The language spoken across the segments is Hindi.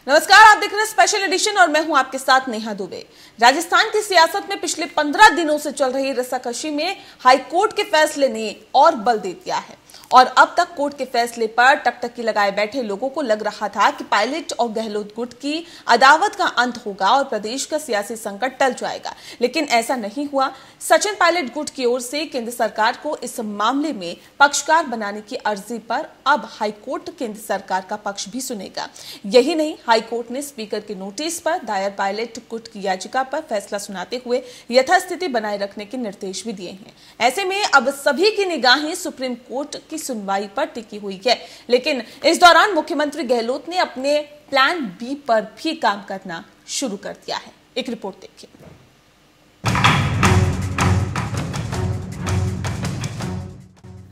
नमस्कार, आप देख रहे हैं स्पेशल एडिशन और मैं हूं आपके साथ नेहा दुबे। राजस्थान की सियासत में पिछले 15 दिनों से चल रही रस्साकशी में हाईकोर्ट के फैसले ने और बल दे दिया है और अब तक कोर्ट के फैसले पर टकटकी लगाए बैठे लोगों को लग रहा था कि पायलट और गहलोत गुट की अदावत का अंत होगा और प्रदेश का सियासी संकट टल जाएगा, लेकिन ऐसा नहीं हुआ। सचिन पायलट गुट की ओर से केंद्र सरकार को इस मामले में पक्षकार बनाने की अर्जी पर अब हाईकोर्ट केंद्र सरकार का पक्ष भी सुनेगा। यही नहीं, हाईकोर्ट ने स्पीकर के नोटिस पर दायर पायलट गुट की याचिका पर फैसला सुनाते हुए यथास्थिति बनाए रखने के निर्देश भी दिए हैं। ऐसे में अब सभी की निगाहें सुप्रीम कोर्ट की सुनवाई पर टिकी हुई है, लेकिन इस दौरान मुख्यमंत्री गहलोत ने अपने प्लान बी पर भी काम करना शुरू कर दिया है। एक रिपोर्ट देखिए।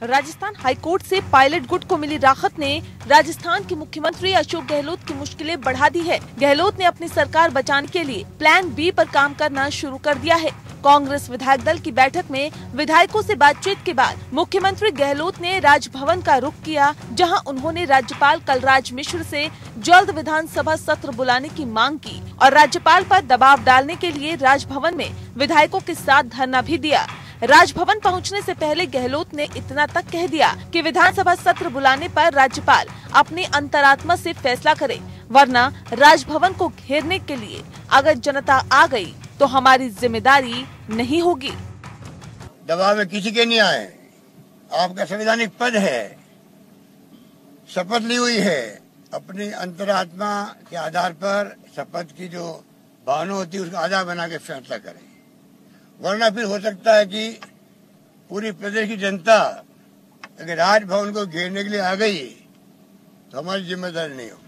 राजस्थान हाईकोर्ट से पायलट गुट को मिली राहत ने राजस्थान के मुख्यमंत्री अशोक गहलोत की मुश्किलें बढ़ा दी है। गहलोत ने अपनी सरकार बचाने के लिए प्लान बी पर काम करना शुरू कर दिया है। कांग्रेस विधायक दल की बैठक में विधायकों से बातचीत के बाद मुख्यमंत्री गहलोत ने राजभवन का रुख किया, जहां उन्होंने राज्यपाल कलराज मिश्र से जल्द विधानसभा सत्र बुलाने की मांग की और राज्यपाल पर दबाव डालने के लिए राजभवन में विधायकों के साथ धरना भी दिया। राजभवन पहुंचने से पहले गहलोत ने इतना तक कह दिया कि विधानसभा सत्र बुलाने पर राज्यपाल अपनी अंतरात्मा से फैसला करे, वरना राजभवन को घेरने के लिए अगर जनता आ गई तो हमारी जिम्मेदारी नहीं होगी। दबाव में किसी के नहीं आए। आपका संवैधानिक पद है, शपथ ली हुई है, अपनी अंतरात्मा के आधार पर शपथ की जो भावना होती है उसका आधार बना के फैसला करें, वरना फिर हो सकता है कि पूरी प्रदेश की जनता अगर राजभवन को घेरने के लिए आ गई तो हमारी जिम्मेदारी नहीं होगी।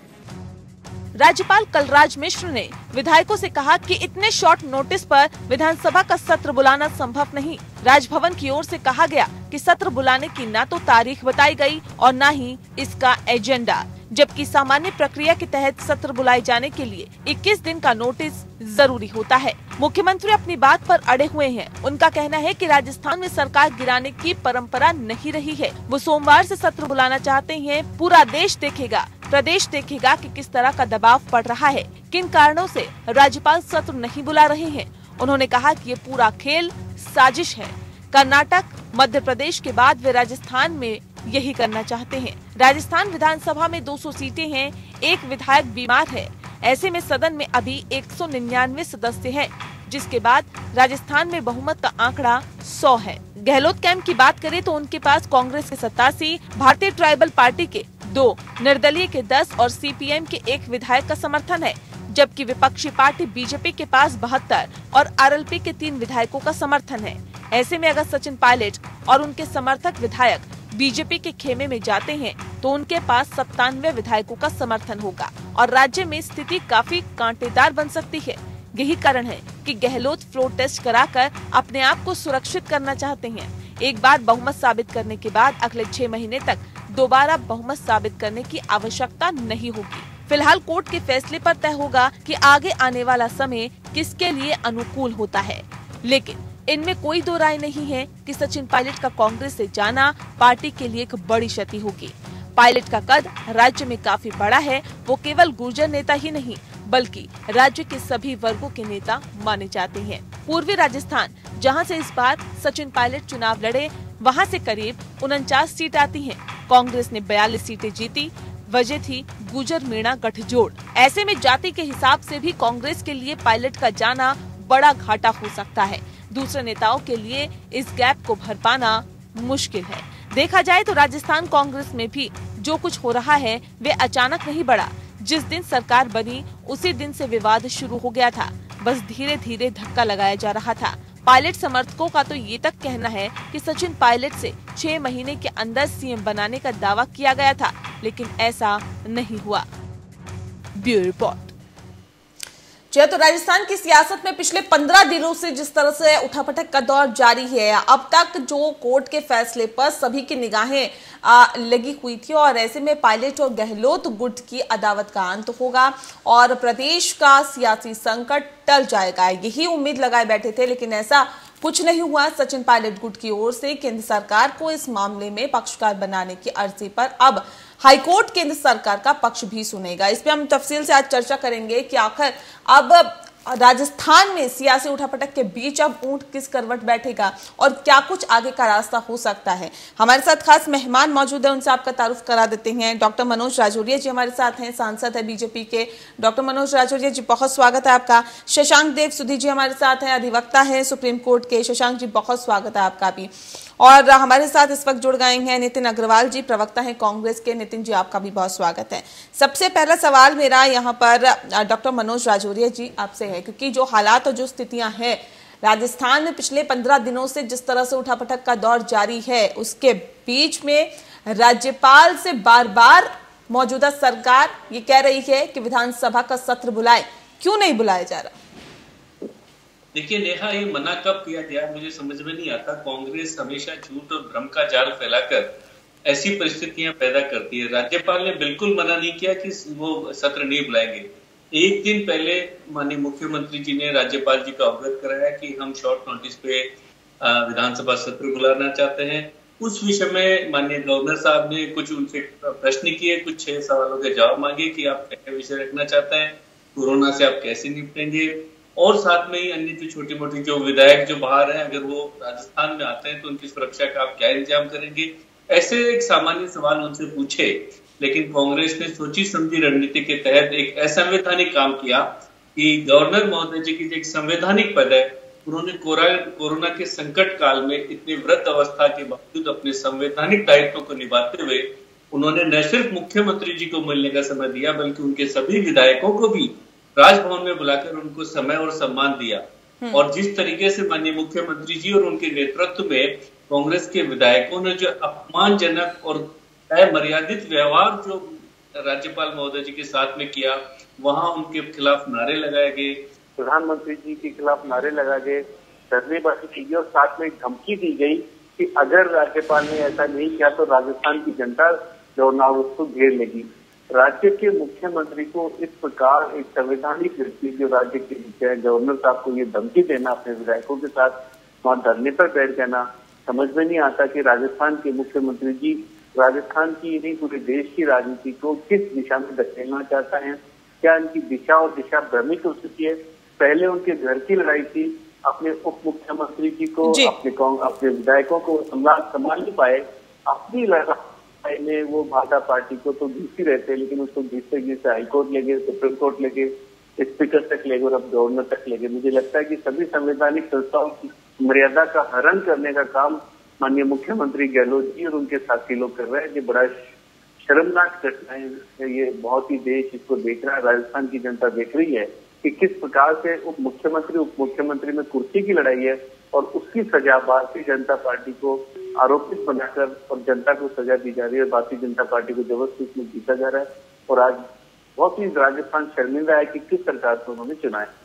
राज्यपाल कलराज मिश्र ने विधायकों से कहा कि इतने शॉर्ट नोटिस पर विधानसभा का सत्र बुलाना संभव नहीं। राजभवन की ओर से कहा गया कि सत्र बुलाने की न तो तारीख बताई गई और न ही इसका एजेंडा, जबकि सामान्य प्रक्रिया के तहत सत्र बुलाए जाने के लिए 21 दिन का नोटिस जरूरी होता है। मुख्यमंत्री अपनी बात पर अड़े हुए हैं। उनका कहना है कि राजस्थान में सरकार गिराने की परंपरा नहीं रही है। वो सोमवार से सत्र बुलाना चाहते हैं। पूरा देश देखेगा, प्रदेश देखेगा कि किस तरह का दबाव पड़ रहा है, किन कारणों से राज्यपाल सत्र नहीं बुला रहे हैं। उन्होंने कहा कि ये पूरा खेल साजिश है। कर्नाटक, मध्य प्रदेश के बाद वे राजस्थान में यही करना चाहते हैं। राजस्थान विधानसभा में 200 सीटें हैं, एक विधायक बीमार है। ऐसे में सदन में अभी 199 सदस्य हैं, जिसके बाद राजस्थान में बहुमत का आंकड़ा 100 है। गहलोत कैंप की बात करें तो उनके पास कांग्रेस के 87, भारतीय ट्राइबल पार्टी के 2, निर्दलीय के 10 और सीपीएम के 1 विधायक का समर्थन है, जबकि विपक्षी पार्टी बीजेपी के पास 72 और आरएलपी के 3 विधायकों का समर्थन है। ऐसे में अगर सचिन पायलट और उनके समर्थक विधायक बीजेपी के खेमे में जाते हैं तो उनके पास 97 विधायकों का समर्थन होगा और राज्य में स्थिति काफी कांटेदार बन सकती है। यही कारण है कि गहलोत फ्लोर टेस्ट कराकर अपने आप को सुरक्षित करना चाहते हैं। एक बार बहुमत साबित करने के बाद अगले 6 महीने तक दोबारा बहुमत साबित करने की आवश्यकता नहीं होगी। फिलहाल कोर्ट के फैसले पर तय होगा कि आगे आने वाला समय किसके लिए अनुकूल होता है, लेकिन इनमें कोई दो राय नहीं है कि सचिन पायलट का कांग्रेस से जाना पार्टी के लिए एक बड़ी क्षति होगी। पायलट का कद राज्य में काफी बड़ा है। वो केवल गुर्जर नेता ही नहीं बल्कि राज्य के सभी वर्गों के नेता माने जाते हैं। पूर्वी राजस्थान, जहां से इस बार सचिन पायलट चुनाव लड़े, वहां से करीब 49 सीट आती हैं। कांग्रेस ने 42 सीटें जीती। वजह थी गुर्जर मीणा गठजोड़। ऐसे में जाति के हिसाब से भी कांग्रेस के लिए पायलट का जाना बड़ा घाटा हो सकता है। दूसरे नेताओं के लिए इस गैप को भर पाना मुश्किल है। देखा जाए तो राजस्थान कांग्रेस में भी जो कुछ हो रहा है वे अचानक नहीं बढ़ा। जिस दिन सरकार बनी उसी दिन से विवाद शुरू हो गया था। बस धीरे धीरे धक्का लगाया जा रहा था। पायलट समर्थकों का तो ये तक कहना है कि सचिन पायलट से 6 महीने के अंदर सीएम बनाने का दावा किया गया था, लेकिन ऐसा नहीं हुआ। Bureau report. तो राजस्थान की सियासत में पिछले 15 दिनों से जिस तरह से उठापटक का दौर जारी है, अब तक जो कोर्ट के फैसले पर सभी की निगाहें लगी हुई थी और ऐसे में पायलट और गहलोत गुट की अदावत का अंत होगा और प्रदेश का सियासी संकट टल जाएगा, यही उम्मीद लगाए बैठे थे, लेकिन ऐसा कुछ नहीं हुआ। सचिन पायलट गुट की ओर से केंद्र सरकार को इस मामले में पक्षकार बनाने की अर्जी पर अब हाईकोर्ट केंद्र सरकार का पक्ष भी सुनेगा। इस पे हम तफसील से आज चर्चा करेंगे कि आखिर अब राजस्थान में सियासी उठापटक के बीच अब ऊंट किस करवट बैठेगा और क्या कुछ आगे का रास्ता हो सकता है। हमारे साथ खास मेहमान मौजूद है, उनसे आपका तारुफ करा देते हैं। डॉक्टर मनोज राजौरिया जी हमारे साथ हैं, सांसद है बीजेपी के। डॉक्टर मनोज राजौरिया जी, बहुत स्वागत है आपका। शशांक देव सुधी जी हमारे साथ हैं, अधिवक्ता है सुप्रीम कोर्ट के। शशांक जी, बहुत स्वागत है आपका भी। और हमारे साथ इस वक्त जुड़ गए हैं नितिन अग्रवाल जी, प्रवक्ता हैं कांग्रेस के। नितिन जी, आपका भी बहुत स्वागत है। सबसे पहला सवाल मेरा यहाँ पर डॉक्टर मनोज राजौरिया जी आपसे है, क्योंकि जो हालात और जो स्थितियां हैं राजस्थान में पिछले 15 दिनों से जिस तरह से उठापटक का दौर जारी है, उसके बीच में राज्यपाल से बार बार मौजूदा सरकार ये कह रही है कि विधानसभा का सत्र बुलाए, क्यों नहीं बुलाया जा रहा? देखिए नेहा, ये मना कब किया गया मुझे समझ में नहीं आता। कांग्रेस हमेशा झूठ और भ्रम का जाल फैलाकर ऐसी परिस्थितियां पैदा करती है। राज्यपाल ने बिल्कुल मना नहीं किया कि वो सत्र नहीं बुलाएंगे। एक दिन पहले माननीय मुख्यमंत्री जी ने राज्यपाल जी को अवगत कराया कि हम शॉर्ट नोटिस पे विधानसभा सत्र बुलाना चाहते हैं। उस विषय में माननीय गवर्नर साहब ने कुछ उनसे प्रश्न किए, कुछ 6 सवालों के जवाब मांगे कि आप क्या विषय रखना चाहते हैं, कोरोना से आप कैसे निपटेंगे, और साथ में ही अन्य जो छोटी मोटी जो विधायक जो बाहर हैं अगर वो राजस्थान में आते हैं तो उनकी सुरक्षा का आप क्या इंतजाम करेंगे। ऐसे एक सामान्य सवाल उनसे पूछे, लेकिन कांग्रेस ने सोची समझी रणनीति के तहत एक असंवैधानिक काम किया कि गवर्नर महोदय जी की जो एक संवैधानिक पद है, उन्होंने कोरोना के संकट काल में इतनी वृद्ध अवस्था के बावजूद अपने संवैधानिक दायित्व को निभाते हुए उन्होंने न सिर्फ मुख्यमंत्री जी को मिलने का समय दिया, बल्कि उनके सभी विधायकों को भी राजभवन में बुलाकर उनको समय और सम्मान दिया। और जिस तरीके से माननीय मुख्यमंत्री जी और उनके नेतृत्व में कांग्रेस के विधायकों ने जो अपमानजनक और अमर्यादित व्यवहार जो राज्यपाल महोदय जी के साथ में किया, वहां उनके खिलाफ नारे लगाए गए, प्रधानमंत्री जी के खिलाफ नारे लगाए गए, धरनेबाजी की गई और साथ में धमकी दी गई कि अगर राज्यपाल ने ऐसा नहीं किया तो राजस्थान की जनता जो ना उसको घेर लेगी। राज्य के मुख्यमंत्री को इस प्रकार एक संवैधानिक व्यक्ति जो राज्य के गवर्नर साहब को ये धमकी देना, अपने विधायकों के साथ वहां धरने पर बैठ जाना, समझ में नहीं आता कि राजस्थान के मुख्यमंत्री जी राजस्थान की नहीं पूरे देश की राजनीति को किस दिशा में धकेलना चाहता है। क्या इनकी दिशा और दिशा भ्रमित हो चुकी है? पहले उनके घर की लड़ाई थी, अपने उप मुख्यमंत्री जी को अपने विधायकों को संभाल नहीं पाए। अपनी लड़ाई में वो भाजपा पार्टी को तो जीतती रहते, लेकिन उसको जीतते जीतते हाईकोर्ट ले गए, सुप्रीम कोर्ट ले गए, स्पीकर तक ले गए और अब गवर्नर तक ले गए। मुझे लगता है कि सभी संवैधानिक संस्थाओं की मर्यादा का हरण करने का काम माननीय मुख्यमंत्री गहलोत जी और उनके साथी लोग कर रहे हैं। ये बड़ा शर्मनाक घटना है। ये बहुत ही देश इसको देख रहा है, राजस्थान की जनता देख रही है कि किस प्रकार से उप मुख्यमंत्री में कुर्सी की लड़ाई है और उसकी सजा भारतीय जनता पार्टी को आरोपित बनाकर और जनता को सजा दी जा रही है। भारतीय जनता पार्टी को जबरदस्ती इसमें जीता जा रहा है और आज बहुत ही राजस्थान शर्मिंदा है कि किस सरकार को उन्होंने चुना है।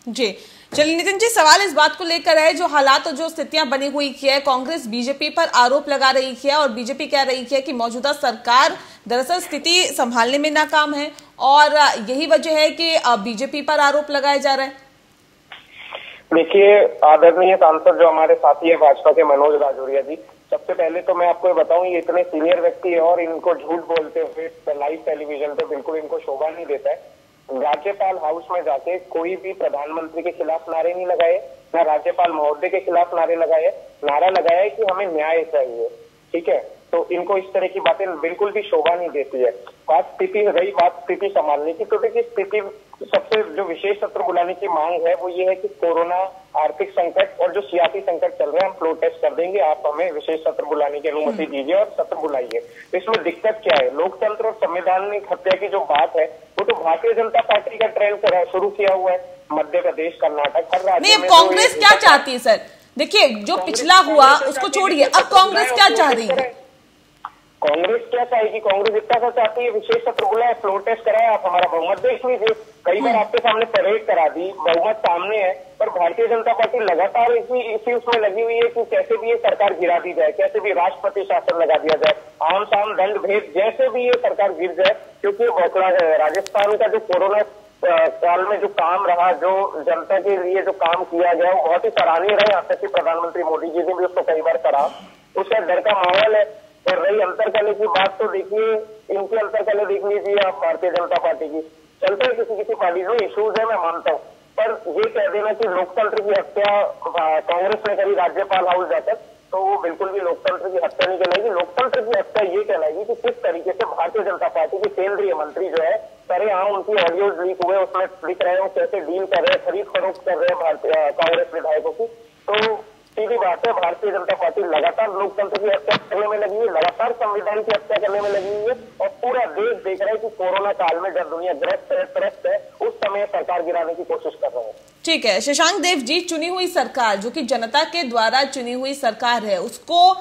जी चलिए नितिन जी, सवाल इस बात को लेकर है, जो हालात और जो स्थितियां बनी हुई है, कांग्रेस बीजेपी पर आरोप लगा रही है और बीजेपी कह रही है कि मौजूदा सरकार दरअसल स्थिति संभालने में नाकाम है और यही वजह है कि बीजेपी पर आरोप लगाया जा रहा है। देखिए, आदरणीय सांसद जो हमारे साथी है भाजपा के मनोज राजौरिया जी, सबसे पहले तो मैं आपको बताऊं ये इतने सीनियर व्यक्ति है और इनको झूठ बोलते हुए लाइव टेलीविजन पे बिल्कुल इनको शोभा नहीं देता है। राज्यपाल हाउस में जाके कोई भी प्रधानमंत्री के खिलाफ नारे नहीं लगाए, ना राज्यपाल महोदय के खिलाफ नारे लगाए, नारा लगाया है कि हमें न्याय चाहिए। ठीक है, तो इनको इस तरह की बातें बिल्कुल भी शोभा नहीं देती है। रही बात स्थिति संभालने की, तो देखिए स्थिति सबसे जो विशेष सत्र बुलाने की मांग है वो ये है कि कोरोना, आर्थिक संकट और जो सियासी संकट चल रहे हैं, हम प्रोटेस्ट कर देंगे, आप हमें विशेष सत्र बुलाने की अनुमति दीजिए और सत्र बुलाइए। तो इसमें दिक्कत क्या है? लोकतंत्र और संवैधानिक हत्या की जो बात है वो तो भारतीय जनता पार्टी का ट्रेंड शुरू किया हुआ है। मध्य प्रदेश, कर्नाटक, हर राज्य में। कांग्रेस क्या चाहती है सर? देखिए जो पिछला हुआ उसको छोड़िए, अब कांग्रेस क्या चाह रही है? कांग्रेस क्या चाहेगी? कांग्रेस इतना सा चाहती है विशेष सत्र बुलाए, फ्लोर टेस्ट कराए, आप हमारा बहुमत देख लीजिए। कई बार आपके सामने परेड करा दी, बहुमत सामने है, पर भारतीय जनता पार्टी लगातार इसी उसमें लगी हुई है कि कैसे भी ये सरकार गिरा दी जाए, कैसे भी राष्ट्रपति शासन लगा दिया जाए, आम शाम दंड भेद जैसे भी ये सरकार गिर जाए, क्योंकि राजस्थान का जो कोरोना साल में जो काम रहा, जो जनता के लिए जो काम किया गया वो बहुत ही सराहनीय रहा। यहाँ तक कि प्रधानमंत्री मोदी जी ने भी उसको कई बार करा। उसका डर का माहौल है। और रही अंतरकलह की बात, तो देखिए इनकी अंतरकलह देख लीजिए आप भारतीय जनता पार्टी की। चलते हैं किसी पार्टी में इश्यूज है, मैं मानता हूँ, पर ये कह देना कि लोकतंत्र की हत्या कांग्रेस ने करी राज्यपाल हाउस जाकर, तो वो बिल्कुल भी लोकतंत्र की हत्या नहीं कहलाएगी। लोकतंत्र की हत्या ये कहलाएगी कि किस तरीके से भारतीय जनता पार्टी के केंद्रीय मंत्री जो है सरेआम उनकी ऑडियोज लीक हुए, उसमें दिख रहे हो कैसे डील कर रहे हैं, खरीद फरोख्त कर रहे हैं भारतीय कांग्रेस विधायकों की। तो सीधी बात है, भारतीय जनता पार्टी लगातार लोकतंत्र की हत्या करने में लगी है, लगातार संविधान की हत्या करने में लगी हुई है। और पूरा देश देख रहा है कि कोरोना काल में जब दुनिया ग्रस्त है, त्रस्त है, उस समय सरकार गिराने की कोशिश कर रहे हैं। ठीक है शशांक देव जी, चुनी हुई सरकार जो कि जनता के द्वारा चुनी हुई सरकार है, उसको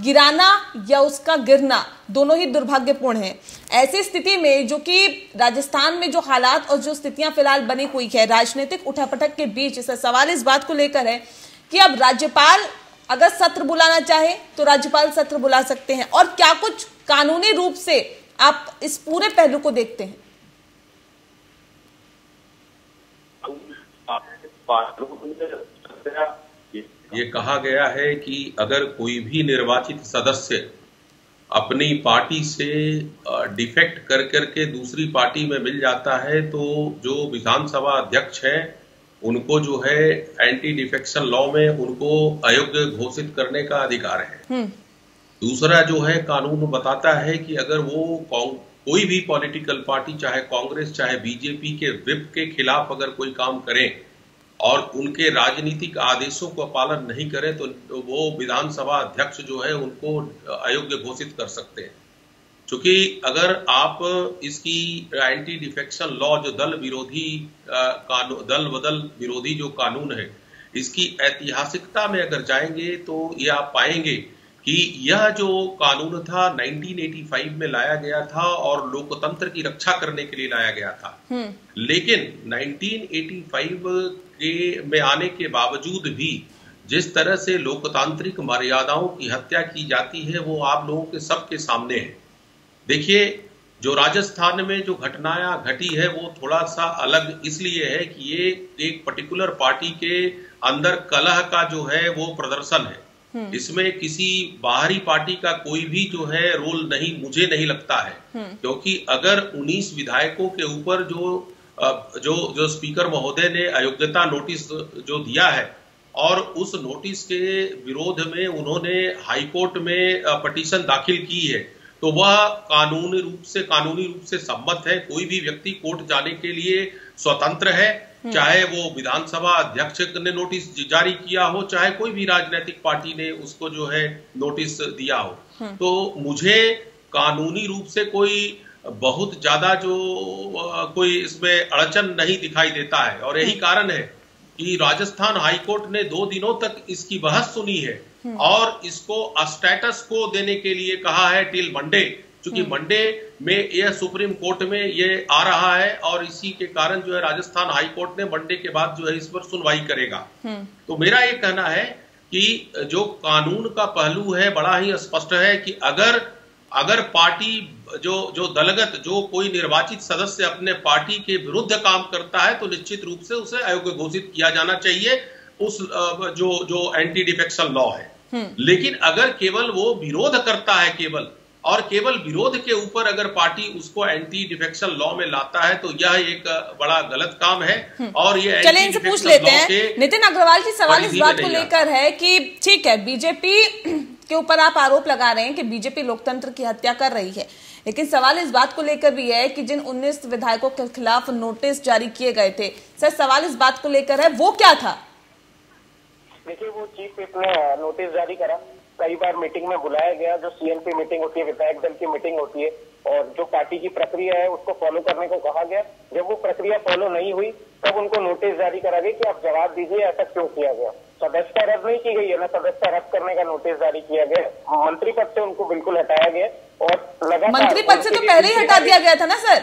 गिराना या उसका गिरना दोनों ही दुर्भाग्यपूर्ण है। ऐसी स्थिति में जो कि राजस्थान में जो हालात और जो स्थितियां फिलहाल बनी हुई है राजनीतिक उठापटक के बीच, इसका सवाल इस बात को लेकर है कि अब राज्यपाल अगर सत्र बुलाना चाहे तो राज्यपाल सत्र बुला सकते हैं, और क्या कुछ कानूनी रूप से आप इस पूरे पहलू को देखते हैं? ये कहा गया है कि अगर कोई भी निर्वाचित सदस्य अपनी पार्टी से डिफेक्ट कर करके दूसरी पार्टी में मिल जाता है तो जो विधानसभा अध्यक्ष है उनको जो है एंटी डिफेक्शन लॉ में उनको अयोग्य घोषित करने का अधिकार है। दूसरा जो है कानून बताता है कि अगर वो कोई भी पॉलिटिकल पार्टी चाहे कांग्रेस चाहे बीजेपी के व्हिप के खिलाफ अगर कोई काम करें और उनके राजनीतिक आदेशों का पालन नहीं करे तो वो विधानसभा अध्यक्ष जो है उनको अयोग्य घोषित कर सकते हैं। क्योंकि अगर आप इसकी एंटी डिफेक्शन लॉ जो दल बदल विरोधी जो कानून है, इसकी ऐतिहासिकता में अगर जाएंगे तो ये आप पाएंगे कि यह जो कानून था 1985 में लाया गया था और लोकतंत्र की रक्षा करने के लिए लाया गया था। लेकिन 1985 में आने के बावजूद भी जिस तरह से लोकतांत्रिक मर्यादाओं की हत्या की जाती है वो आप लोगों के सबके सामने है। देखिए जो राजस्थान में जो घटनाएं घटी है वो थोड़ा सा अलग इसलिए है कि ये एक पर्टिकुलर पार्टी के अंदर कलह का जो है वो प्रदर्शन है। इसमें किसी बाहरी पार्टी का कोई भी जो है रोल नहीं, मुझे नहीं लगता है, क्योंकि अगर 19 विधायकों के ऊपर जो स्पीकर महोदय ने अयोग्यता नोटिस जो दिया है और उस नोटिस के विरोध में उन्होंने हाईकोर्ट में पिटीशन दाखिल की है तो वह कानूनी रूप से सम्मत है। कोई भी व्यक्ति कोर्ट जाने के लिए स्वतंत्र है, चाहे वो विधानसभा अध्यक्ष ने नोटिस जारी किया हो, चाहे कोई भी राजनीतिक पार्टी ने उसको जो है नोटिस दिया हो। तो मुझे कानूनी रूप से कोई बहुत ज्यादा जो कोई इसमें अड़चन नहीं दिखाई देता है। और यही कारण है कि राजस्थान हाईकोर्ट ने 2 दिनों तक इसकी बहस सुनी है और इसको स्टेटस को देने के लिए कहा है टिल मंडे, क्योंकि मंडे में यह सुप्रीम कोर्ट में ये आ रहा है और इसी के कारण जो है राजस्थान हाईकोर्ट ने मंडे के बाद जो है इस पर सुनवाई करेगा। तो मेरा ये कहना है कि जो कानून का पहलू है बड़ा ही स्पष्ट है कि अगर पार्टी जो दलगत जो कोई निर्वाचित सदस्य अपने पार्टी के विरुद्ध काम करता है तो निश्चित रूप से उसे अयोग्य घोषित किया जाना चाहिए उस जो एंटी डिफेक्शन लॉ है। लेकिन अगर केवल वो विरोध करता है केवल विरोध के ऊपर अगर पार्टी उसको एंटी डिफेक्शन लॉ में लाता है तो यह एक बड़ा गलत काम है। और ये चलिए इनसे पूछ लेते हैं। नितिन अग्रवाल जी, सवाल इस बात को लेकर है कि ठीक है बीजेपी के ऊपर आप आरोप लगा रहे हैं कि बीजेपी लोकतंत्र की हत्या कर रही है, लेकिन सवाल इस बात को लेकर भी है कि जिन 19 विधायकों के खिलाफ नोटिस जारी किए गए थे, सर सवाल इस बात को लेकर है वो क्या था? देखिए वो चीफ विप ने नोटिस जारी करा, कई बार मीटिंग में बुलाया गया, जो सीएनपी मीटिंग होती है, विधायक दल की मीटिंग होती है और जो पार्टी की प्रक्रिया है उसको फॉलो करने को कहा गया। जब वो प्रक्रिया फॉलो नहीं हुई तब उनको नोटिस जारी करा गया कि आप जवाब दीजिए ऐसा क्यों किया गया। सदस्यता रद्द नहीं की गई है ना, सदस्यता रद्द करने का नोटिस जारी किया गया। मंत्री पद से उनको बिल्कुल हटाया गया और लगातार मंत्री पद से तो पहले ही हटा दिया गया था ना सर,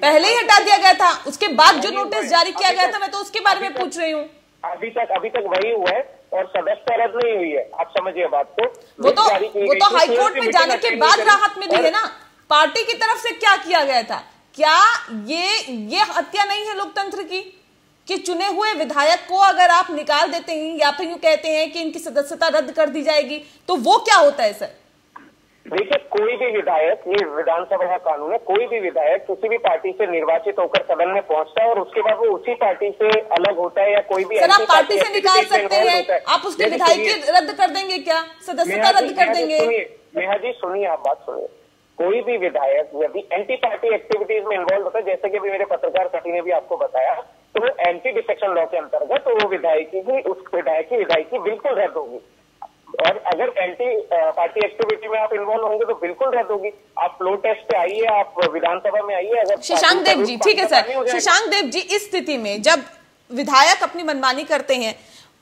पहले ही हटा दिया गया था। उसके बाद जो नोटिस जारी किया गया था मैं तो उसके बारे में पूछ रही हूँ। अभी तक वही हुआ है और सदस्यता रद्द नहीं हुई है, आप समझिए बात को। वो तो हाईकोर्ट में जाने के बाद राहत मिली है ना। पार्टी की तरफ से क्या किया गया था क्या ये हत्या नहीं है लोकतंत्र की कि चुने हुए विधायक को अगर आप निकाल देते हैं या फिर यूं कहते हैं कि इनकी सदस्यता रद्द कर दी जाएगी, तो वो क्या होता है सर? देखिए, कोई भी विधायक, ये विधानसभा का कानून है, कोई भी विधायक किसी भी पार्टी से निर्वाचित होकर सदन में पहुंचता है और उसके बाद वो उसी पार्टी से अलग होता है या कोई भी सर आप पार्टी से निकाल सकते हैं, आप उसके विधायक रद्द कर देंगे क्या, सदस्यता रद्द कर देंगे? नेहा जी सुनिए, आप बात सुनिए। कोई भी विधायक यदि एंटी पार्टी एक्टिविटीज में इन्वॉल्व होता है, जैसे कि अभी मेरे पत्रकार साथी ने भी आपको बताया, तो वो एंटी डिफेक्शन लॉ के अंतर्गत तो वो विधायकी बिल्कुल रद्द होगी। और अगर एंटी पार्टी एक्टिविटी में आप इन्वॉल्व होंगे तो बिल्कुल रद्द होगी। आप फ्लोर टेस्ट पे आइए, आप विधानसभा में आइए। अगर शशांक देव जी, ठीक है सर, शशांक देव जी, इस स्थिति में जब विधायक अपनी मनमानी करते हैं,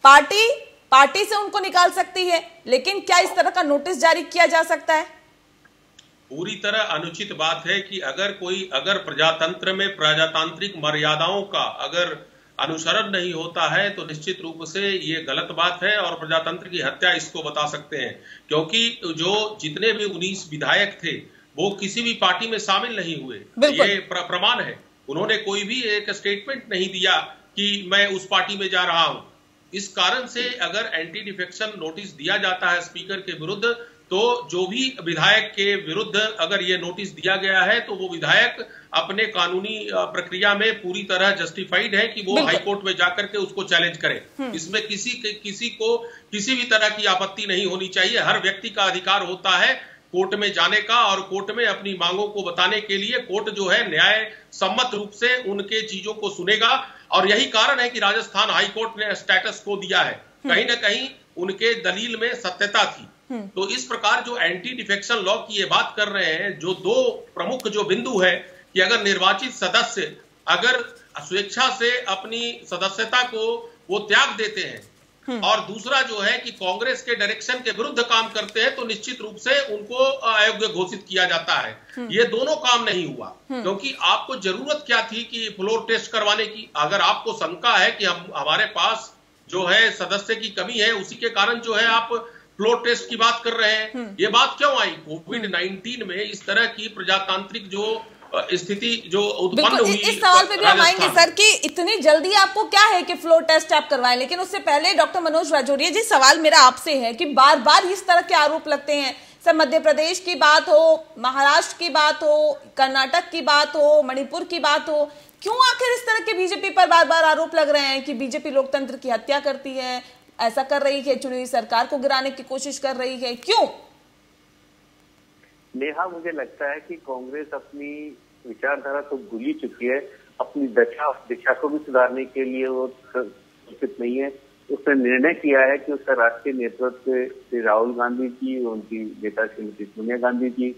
पार्टी से उनको निकाल सकती है, लेकिन क्या इस तरह का नोटिस जारी किया जा सकता है? पूरी तरह अनुचित बात है कि अगर प्रजातंत्र में प्रजातांत्रिक मर्यादाओं का अगर अनुसरण नहीं होता है तो निश्चित रूप से ये गलत बात है और प्रजातंत्र की हत्या इसको बता सकते हैं। क्योंकि जो जितने भी 19 विधायक थे वो किसी भी पार्टी में शामिल नहीं हुए, ये प्रमाण है। उन्होंने कोई भी एक स्टेटमेंट नहीं दिया कि मैं उस पार्टी में जा रहा हूं। इस कारण से अगर एंटी डिफेक्शन नोटिस दिया जाता है स्पीकर के विरुद्ध, तो जो भी विधायक के विरुद्ध अगर ये नोटिस दिया गया है तो वो विधायक अपने कानूनी प्रक्रिया में पूरी तरह जस्टिफाइड है कि वो हाईकोर्ट में जाकर के उसको चैलेंज करे। इसमें किसी को किसी भी तरह की आपत्ति नहीं होनी चाहिए। हर व्यक्ति का अधिकार होता है कोर्ट में जाने का और कोर्ट में अपनी मांगों को बताने के लिए। कोर्ट जो है न्याय सम्मत रूप से उनके चीजों को सुनेगा और यही कारण है कि राजस्थान हाईकोर्ट ने स्टेटस को दिया है। कहीं ना कहीं उनके दलील में सत्यता थी। तो इस प्रकार जो एंटी डिफेक्शन लॉ की ये बात कर रहे हैं, जो दो प्रमुख जो बिंदु है कि अगर निर्वाचित सदस्य अगर स्वेच्छा से अपनी सदस्यता को वो त्याग देते हैं और दूसरा जो है कि कांग्रेस के डायरेक्शन के विरुद्ध काम करते हैं तो निश्चित रूप से उनको अयोग्य घोषित किया जाता है। ये दोनों काम नहीं हुआ, क्योंकि आपको जरूरत क्या थी कि फ्लोर टेस्ट करवाने की? अगर आपको शंका है कि हमारे पास जो है सदस्य की कमी है, उसी के कारण जो है आप फ्लोर टेस्ट की बात कर रहे हैं। ये बात क्यों आई? कोविड-19 में इस तरह की प्रजातांत्रिक जो स्थिति जो उत्पन्न हुई, इस सवाल पे भी हम आएंगे सर कि इतनी जल्दी आपको क्या है कि फ्लोर टेस्ट आप करवाएं, लेकिन उससे पहले डॉक्टर मनोज राजौरिया जी, सवाल मेरा आपसे है कि बार बार इस तरह के आरोप लगते हैं। सर मध्य प्रदेश की बात हो, महाराष्ट्र की बात हो, कर्नाटक की बात हो, मणिपुर की बात हो, क्यों आखिर इस तरह के बीजेपी पर बार बार आरोप लग रहे हैं कि बीजेपी लोकतंत्र की हत्या करती है, ऐसा कर रही है, चुनी हुई सरकार को गिराने की कोशिश कर रही है? क्यों? नेहा, मुझे लगता है कि कांग्रेस अपनी विचारधारा तो भूल ही चुकी है। अपनी दिशा को भी सुधारने के लिए वो उचित नहीं है। उसने निर्णय किया है कि उसका राष्ट्रीय नेतृत्व श्री राहुल गांधी जी, उनकी नेता श्रीमती सोनिया गांधी जी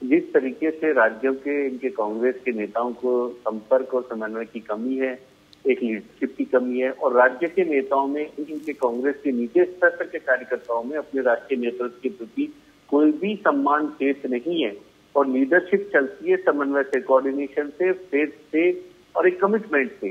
जिस तरीके से राज्यों के इनके कांग्रेस के नेताओं को संपर्क और समन्वय की कमी है, एक लीडरशिप की कमी है और राज्य के नेताओं में, इनके कांग्रेस के नीचे स्तर तक के कार्यकर्ताओं में अपने राष्ट्रीय नेतृत्व के प्रति कोई भी सम्मान शेष नहीं है। और लीडरशिप चलती है समन्वय से, कोऑर्डिनेशन से, फेथ से और एक कमिटमेंट से।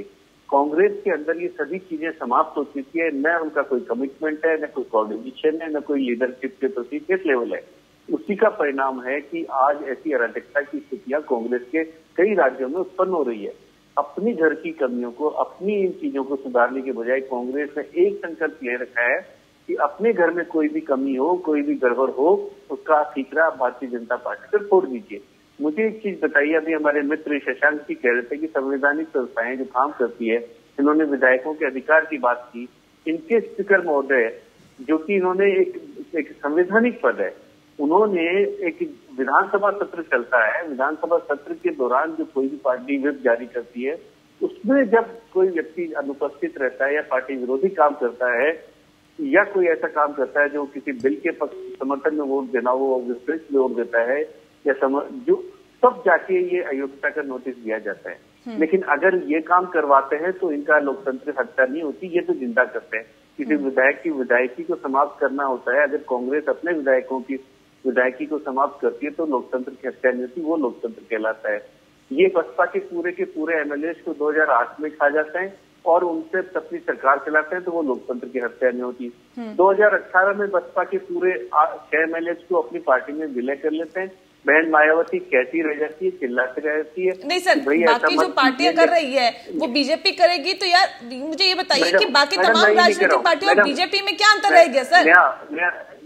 कांग्रेस के अंदर ये सभी चीजें समाप्त हो चुकी है। न उनका कोई कमिटमेंट है, न कोई कोऑर्डिनेशन है, न कोई लीडरशिप के प्रति फेथ लेवल है। उसी का परिणाम है कि आज ऐसी अराजकता की स्थितियां कांग्रेस के कई राज्यों में उत्पन्न हो रही है। अपनी घर की कमियों को, अपनी इन चीजों को सुधारने के बजाय कांग्रेस ने एक संकल्प ले रखा है कि अपने घर में कोई भी कमी हो, कोई भी गड़बड़ हो, उसका ठीकरा भारतीय जनता पार्टी पर फोड़ दीजिए। मुझे एक चीज बताइए, अभी हमारे मित्र शशांक जी कह रहे थे कि संवैधानिक संस्थाएं जो काम करती है, इन्होंने विधायकों के अधिकार की बात की। इनके स्पीकर महोदय, जो कि इन्होंने एक संवैधानिक पद है, उन्होंने एक विधानसभा सत्र चलता है, विधानसभा सत्र के दौरान जो कोई भी पार्टी व्हिप जारी करती है, उसमें जब कोई व्यक्ति अनुपस्थित रहता है या पार्टी विरोधी काम करता है या कोई ऐसा काम करता है जो किसी बिल के समर्थन में वोट देना हो, विपरीत वोट देता है या जो तब जाके ये अयोग्यता का नोटिस दिया जाता है। लेकिन अगर ये काम करवाते हैं तो इनका लोकतंत्र हत्या नहीं होती, ये तो जिंदा करते हैं। किसी विधायक की विधायकी को समाप्त करना होता है। अगर कांग्रेस अपने विधायकों की विधायकी को समाप्त करती है तो लोकतंत्र की हत्या नहीं होती, वो लोकतंत्र कहलाता है। ये बसपा के पूरे एमएलए को 2008 में खा जाते हैं और उनसे अपनी सरकार चलाते हैं तो वो लोकतंत्र की हत्या नहीं होती। 2018 में बसपा के पूरे 6 एमएलए को अपनी पार्टी में विलय कर लेते हैं बहन मायावती कहती रह जाती है, चिल्लाती रहती है। नहीं सर, बाकी जो पार्टियां कर रही है वो बीजेपी करेगी, तो यार मुझे ये बताइए कि बाकी तमाम राजनीतिक पार्टियों और बीजेपी में क्या अंतर रह गया सर?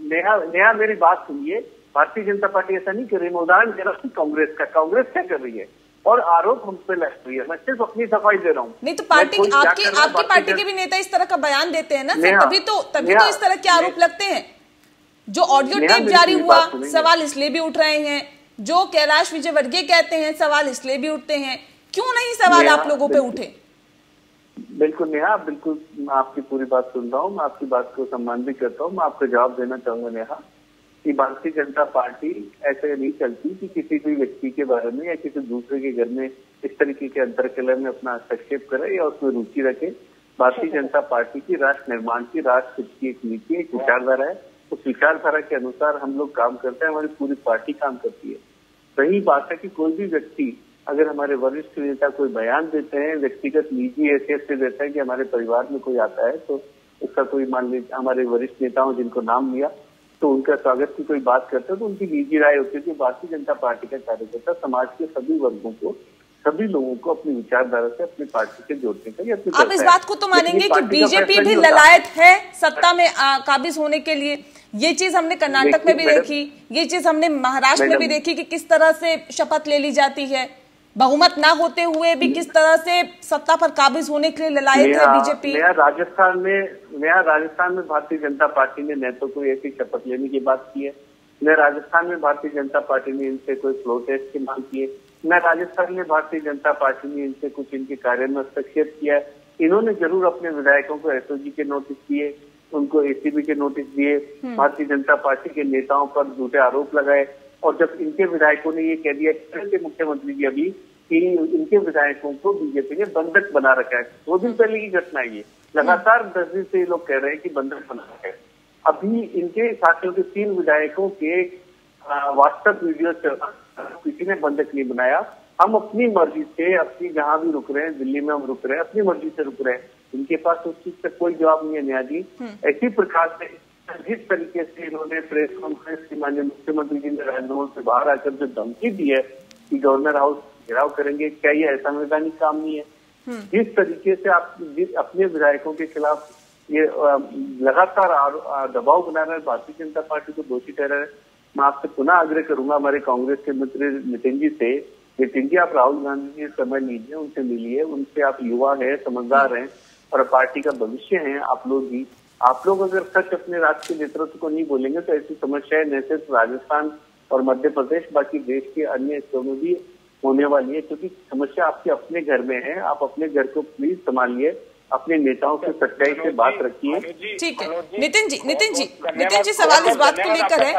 नेहा मेरी बात सुनिए, भारतीय जनता पार्टी ऐसा नहीं कर रही। मैं उदाहरण दे रहा हूँ कांग्रेस का। कांग्रेस क्या कर रही है और आरोप हम पे लग रही है। मैं सिर्फ अपनी सफाई दे रहा हूँ। नहीं तो पार्टी आपकी पार्टी के भी नेता इस तरह का बयान देते हैं ना सर, तभी तो इस तरह के आरोप लगते हैं। जो ऑडियो टेप जारी हुआ, सवाल इसलिए भी उठ रहे हैं। जो कैलाश विजयवर्गीय कहते हैं, सवाल इसलिए भी उठते हैं। क्यों नहीं सवाल आप लोगों पे उठे? बिल्कुल नेहा, बिल्कुल मैं आपकी पूरी बात सुन रहा हूँ, मैं आपकी बात को सम्मान भी करता हूँ। मैं आपको जवाब देना चाहूंगा नेहा कि भारतीय जनता पार्टी ऐसे नहीं चलती कि किसी भी व्यक्ति के बारे में या किसी दूसरे के घर में इस तरीके के अंतरकलह में अपना हस्तक्षेप करे या उसमें रुचि रखे। भारतीय जनता पार्टी की राष्ट्र निर्माण की, राष्ट्र की एक नीति, एक विचारधारा है। उस विचारधारा के अनुसार हम लोग काम करते हैं, हमारी पूरी पार्टी काम करती है। सही बात है कि कोई भी व्यक्ति अगर हमारे वरिष्ठ नेता कोई बयान देते हैं, व्यक्तिगत निजी हैसियत से देते हैं कि हमारे परिवार में कोई आता है, तो उसका कोई मान लीजिए हमारे वरिष्ठ नेताओं जिनको नाम लिया तो उनका स्वागत की कोई बात करते हैं तो उनकी निजी राय होती है कि भारतीय जनता पार्टी का कार्यकर्ता समाज के सभी वर्गों को, सभी लोगों को अपनी विचारधारा से अपनी पार्टी से जोड़ने का यत्न करता है। आप इस बात को तो मानेंगे कि बीजेपी भी ललायत है सत्ता में काबिज होने के लिए। ये चीज हमने कर्नाटक में भी देखी, ये चीज हमने महाराष्ट्र में भी देखी कि किस तरह से शपथ ले ली जाती है, बहुमत ना होते हुए भी किस तरह से सत्ता पर काबिज होने के लिए ललायत है बीजेपी। राजस्थान में भारतीय जनता पार्टी ने न तो कोई ऐसी शपथ लेने की बात की है, न राजस्थान में भारतीय जनता पार्टी ने इनसे कोई फ्लो टेस्ट की मांग की है, न राजस्थान में भारतीय जनता पार्टी ने इनसे कुछ इनके कार्य में हस्तक्षेप किया है। इन्होंने जरूर अपने विधायकों को एसओजी के नोटिस दिए, उनको एसीबी के नोटिस दिए, भारतीय जनता पार्टी के नेताओं पर झूठे आरोप लगाए। और जब इनके विधायकों ने ये कह दिया कि मुख्यमंत्री जी अभी कि इनके विधायकों को बीजेपी ने बंधक बना रखा है, 2 दिन पहले की घटना है ये, लगातार 10 दिन से ये लोग कह रहे हैं कि बंधक बना रखा है। अभी इनके साथियों के 3 विधायकों के व्हाट्सएप वीडियो किसी ने बंधक नहीं बनाया। हम अपनी मर्जी से अपनी जहां भी रुक रहे हैं, दिल्ली में हम रुक रहे हैं, अपनी मर्जी से रुक रहे हैं। इनके पास उस चीज का कोई जवाब नहीं है न्याय जी। ऐसी प्रकार से जिस तरीके से इन्होंने प्रेस कॉन्फ्रेंस की माननीय मुख्यमंत्री जी ने राजभवन से बाहर आकर जो धमकी दी है कि गवर्नर हाउस घेराव करेंगे, क्या ये असंवैधानिक काम नहीं है? जिस तरीके से आप अपने विधायकों के खिलाफ ये लगातार दबाव बना रहे हैं, भारतीय जनता पार्टी को दोषी ठहरा है। मैं आपसे पुनः आग्रह करूंगा हमारे कांग्रेस के मित्र नितिन जी से, नितिन जी आप राहुल गांधी जी से समय लीजिए, उनसे मिलिए, उनसे आप युवा है, समझदार हैं और पार्टी का भविष्य है आप लोग भी। आप लोग अगर सच अपने राज्य के नेतृत्व को नहीं बोलेंगे तो ऐसी समस्याएं न सिर्फ राजस्थान और मध्य प्रदेश बाकी देश के अन्य हिस्सों में भी होने वाली है, क्योंकि समस्या आपके अपने घर में है। आप अपने घर को प्लीज संभालिए, अपने नेताओं से सच्चाई से बात रखिए। ठीक है नितिन जी सवाल इस बात को लेकर है।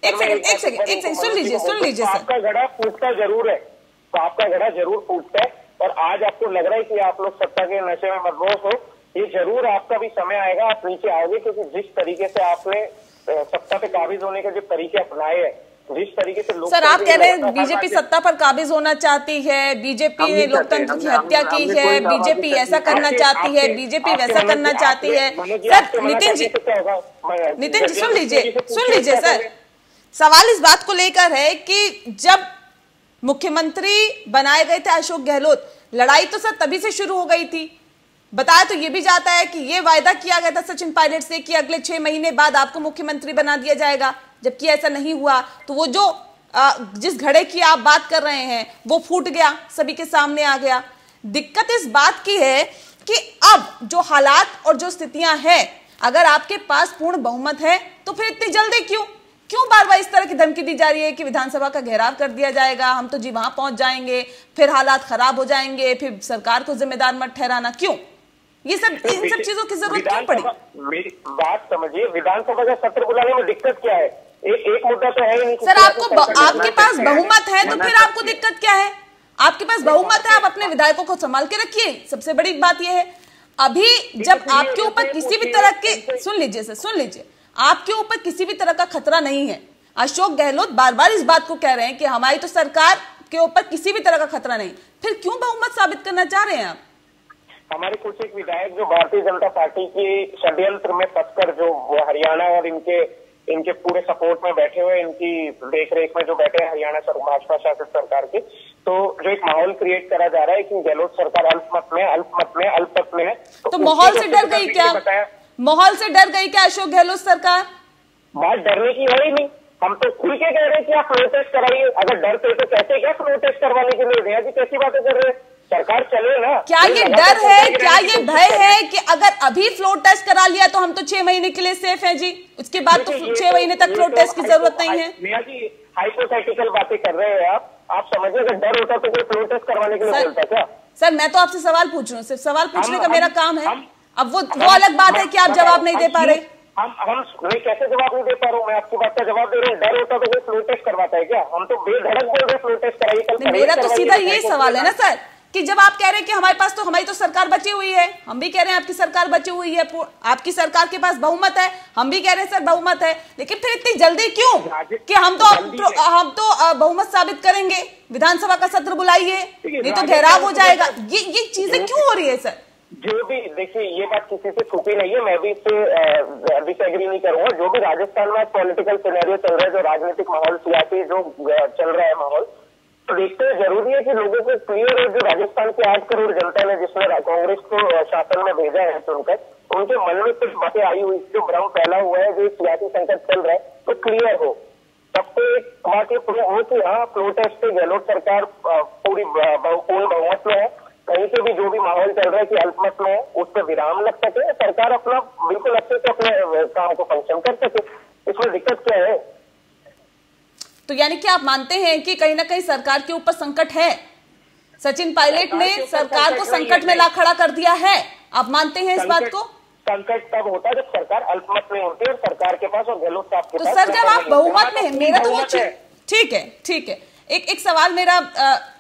एक सेकंड सुन लीजिए सर। आपका घड़ा फूटता जरूर है, तो आपका घड़ा जरूर फूटता है और आज आपको लग रहा है कि आप लोग सत्ता के नशे में मदहोश हो। ये जरूर आपका भी समय आएगा, आप नीचे आओगे, क्योंकि जिस तरीके से आपने सत्ता पे काबिज होने के जो तरीके अपनाए हैं, जिस तरीके से लोग सर आप कह रहे हैं बीजेपी सत्ता पर काबिज होना चाहती है, बीजेपी ने लोकतंत्र की हत्या की है, बीजेपी ऐसा करना चाहती है, बीजेपी वैसा करना चाहती है। सर नितिन जी सुन लीजिए सर, सवाल इस बात को लेकर है कि जब मुख्यमंत्री बनाए गए थे अशोक गहलोत, लड़ाई तो सर तभी से शुरू हो गई थी। बताया तो ये भी जाता है कि ये वायदा किया गया था सचिन पायलट से कि अगले 6 महीने बाद आपको मुख्यमंत्री बना दिया जाएगा, जबकि ऐसा नहीं हुआ। तो वो जो जिस घड़े की आप बात कर रहे हैं वो फूट गया, सभी के सामने आ गया। दिक्कत इस बात की है कि अब जो हालात और जो स्थितियां हैं, अगर आपके पास पूर्ण बहुमत है तो फिर इतनी जल्दी क्यों बार बार इस तरह की धमकी दी जा रही है कि विधानसभा का घेराव कर दिया जाएगा, हम तो जी वहां पहुंच जाएंगे, फिर हालात खराब हो जाएंगे, फिर सरकार को जिम्मेदार मत ठहराना। क्यों ये सब इन सब चीजों की जरूरत क्यों पड़ी? मेरी बात समझिए, विधानसभा का सत्र बुलाने में दिक्कत क्या है? एक मुद्दा तो है ही नहीं सर। आपके पास बहुमत है तो फिर आपको दिक्कत क्या है? आपके पास बहुमत है, आप अपने विधायकों को संभाल के रखिए। सबसे बड़ी बात यह है, अभी जब आपके ऊपर किसी भी तरह के सुन लीजिए आपके ऊपर किसी भी तरह का खतरा नहीं है। अशोक गहलोत बार बार इस बात को कह रहे हैं कि हमारी तो सरकार के ऊपर किसी भी तरह का खतरा नहीं, फिर क्यों बहुमत साबित करना चाह रहे हैं आप? हमारे कुछ एक विधायक जो भारतीय जनता पार्टी के षड्यंत्र में फंसकर जो हरियाणा और इनके इनके पूरे सपोर्ट में बैठे हुए, इनकी देख रेख में जो बैठे हैं हरियाणा भाजपा शासित सरकार के, तो जो एक माहौल क्रिएट करा जा रहा है कि गहलोत सरकार अल्पमत में है। तो माहौल से डर गई क्या? माहौल से डर गई क्या अशोक गहलोत सरकार? बात डरने की है ही नहीं, हम तो खुल के कह रहे हैं कि आप फ्लो टेस्ट कराइए। अगर डरते तो कहते क्या फ्लो टेस्ट करवाने के लिए? भैया जी कैसी बातें कर रहे हैं, सरकार चले ना। क्या ये डर है, क्या ये भय है कि अगर अभी फ्लो टेस्ट करा लिया तो हम तो 6 महीने के लिए सेफ हैं जी, उसके बाद तो 6 महीने तक फ्लो टेस्ट की जरूरत नहीं है? भैया जी हाइपोथेटिकल बातें कर रहे हैं आप समझिए, अगर डर होता तो कोई फ्लो टेस्ट करवाने के लिए बोलता क्या? सर मैं तो आपसे सवाल पूछ रही हूँ, सिर्फ सवाल पूछने का मेरा काम है। अब वो अलग बात है कि आप जवाब नहीं दे पा रहे। मैं कैसे जवाब नहीं दे पा रहा हूँ? मैं आपकी बात का जवाब दे रहा हूँ। डर होता तो कोई फ्लो टेस्ट करवाता है क्या? हम तो बेधड़क बोल रहे फ्लो टेस्ट कराइए। मेरा तो सीधा यही सवाल है ना सर, कि जब आप कह रहे हैं कि हमारी तो सरकार बची हुई है, हम भी कह रहे हैं आपकी सरकार बची हुई है, आपकी सरकार के पास बहुमत है, हम भी कह रहे हैं सर बहुमत है, लेकिन फिर इतनी जल्दी क्यों कि हम तो बहुमत साबित करेंगे, विधानसभा का सत्र बुलाइए, नहीं तो घेराव हो जाएगा। ये चीजें क्यों हो रही है सर? जो भी देखिए, ये बात किसी से छुपी नहीं है, मैं भी इससे डिसएग्री नहीं करूंगा। जो भी राजस्थान में पॉलिटिकल सिनेरियो चल रहा है, जो राजनीतिक माहौल, सियासी जो चल रहा है माहौल, तो देखते हैं जरूरी है कि लोगों को क्लियर है। जो राजस्थान की 8 करोड़ जनता ने जिसने कांग्रेस को शासन में भेजा है चुनकर, उनके मन में कुछ बातें आई हुई, जो भ्रम फैला हुआ है, जो सियासी संकट चल रहा है, तो क्लियर हो। तब तो एक बात ये हो कि हाँ फ्लो टेस्ट पे गहलोत सरकार पूरी बहुमत में है, कहीं से भी जो भी माहौल चल रहा है कि अल्पमत में है, उस पर विराम लग सके, सरकार अपना बिल्कुल अच्छे से अपने काम को फंक्शन कर सके। इसमें दिक्कत क्या है? तो यानी कि आप मानते हैं कि कहीं ना कहीं सरकार के ऊपर संकट है? सचिन पायलट ने सरकार को संकट में ला खड़ा कर दिया है, आप मानते हैं इस बात को? संकट तब होता है जब सरकार अल्पमत में होती है और सरकार के पास और गहलोत साहब के पास। तो सर जब आप बहुमत में है, मेरा तो वो ठीक है। एक सवाल मेरा,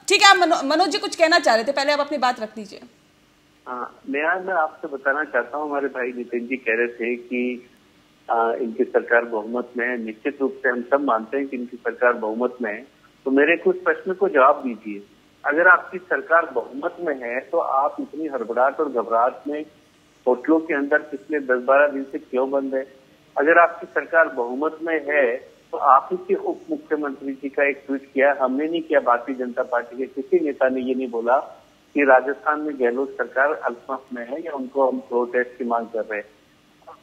ठीक है, आप मनोज जी कुछ कहना चाह रहे थे, पहले आप अपनी बात रख दीजिए। मैं आपसे बताना चाहता हूँ, हमारे भाई नितिन जी कह रहे थे कि इनकी सरकार बहुमत में है। निश्चित रूप से हम सब मानते हैं कि इनकी सरकार बहुमत में है, तो मेरे कुछ प्रश्न को जवाब दीजिए। अगर आपकी सरकार बहुमत में है तो आप इतनी हड़बड़ाहट और घबराहट में होटलों के अंदर पिछले 10-12 दिन से क्यों बंद है? अगर आपकी सरकार बहुमत में है तो आप ही के उप मुख्यमंत्री जी का एक ट्वीट किया, हमने नहीं किया, भारतीय जनता पार्टी के किसी नेता ने ये नहीं बोला कि राजस्थान में गहलोत सरकार अल्पमत में है या उनको हम फ्लो टेस्ट की मांग कर रहे हैं।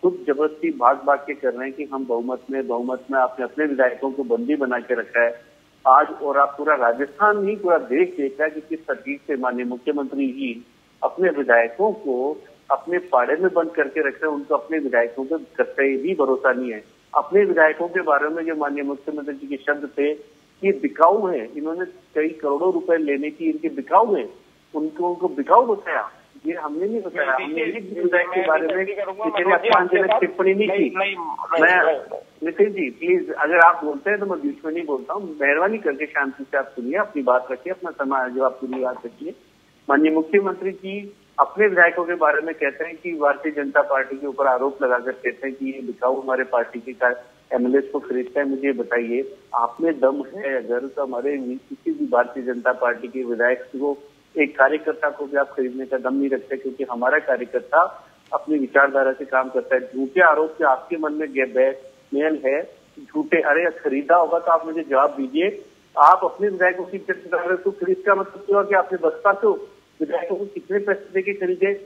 खुद जबरदस्ती भाग के कर रहे हैं कि हम बहुमत में आपने अपने विधायकों को बंदी बना के रखा है आज, और आप पूरा राजस्थान नहीं पूरा देश देख रहा है कि किस तरीके से माननीय मुख्यमंत्री जी अपने विधायकों को अपने पाड़े में बंद करके रख रहे हैं। उनको अपने विधायकों पे कतई भी भरोसा नहीं है। अपने विधायकों के बारे में जो माननीय मुख्यमंत्री जी के शब्द थे कि बिकाऊ है, इन्होंने कई करोड़ों रुपए लेने की इनके बिकाऊ है, उनको बिकाऊ बताया, ये हमने नहीं बताया। हमने विधायक के बारे में किसी ने अपमानजनक टिप्पणी नहीं की। मैं नितिन जी प्लीज, अगर आप बोलते हैं तो मैं बीच में नहीं बोलता हूँ, मेहरबानी करके शांति से आप सुनिए, अपनी बात रखिए, अपना समय जो आप पूरी बात रखिए। माननीय मुख्यमंत्री जी अपने विधायकों के बारे में कहते हैं कि भारतीय जनता पार्टी के ऊपर आरोप लगाकर कहते हैं कि ये बिकाऊ हमारे पार्टी के एमएलए को खरीदता है। मुझे बताइए, आप में दम है अगर तो हमारे किसी भी भारतीय जनता पार्टी के विधायक को, एक कार्यकर्ता को भी आप खरीदने का दम नहीं रखते, क्योंकि हमारा कार्यकर्ता अपनी विचारधारा से काम करता है। झूठे आरोप से आपके मन में मेल है, झूठे, अरे खरीदा होगा तो आप मुझे जवाब दीजिए। आप अपने विधायकों की तो खरीद का मतलब क्या, कि आपने बसपा को विधायकों को कितने पैसे देके खरीदे?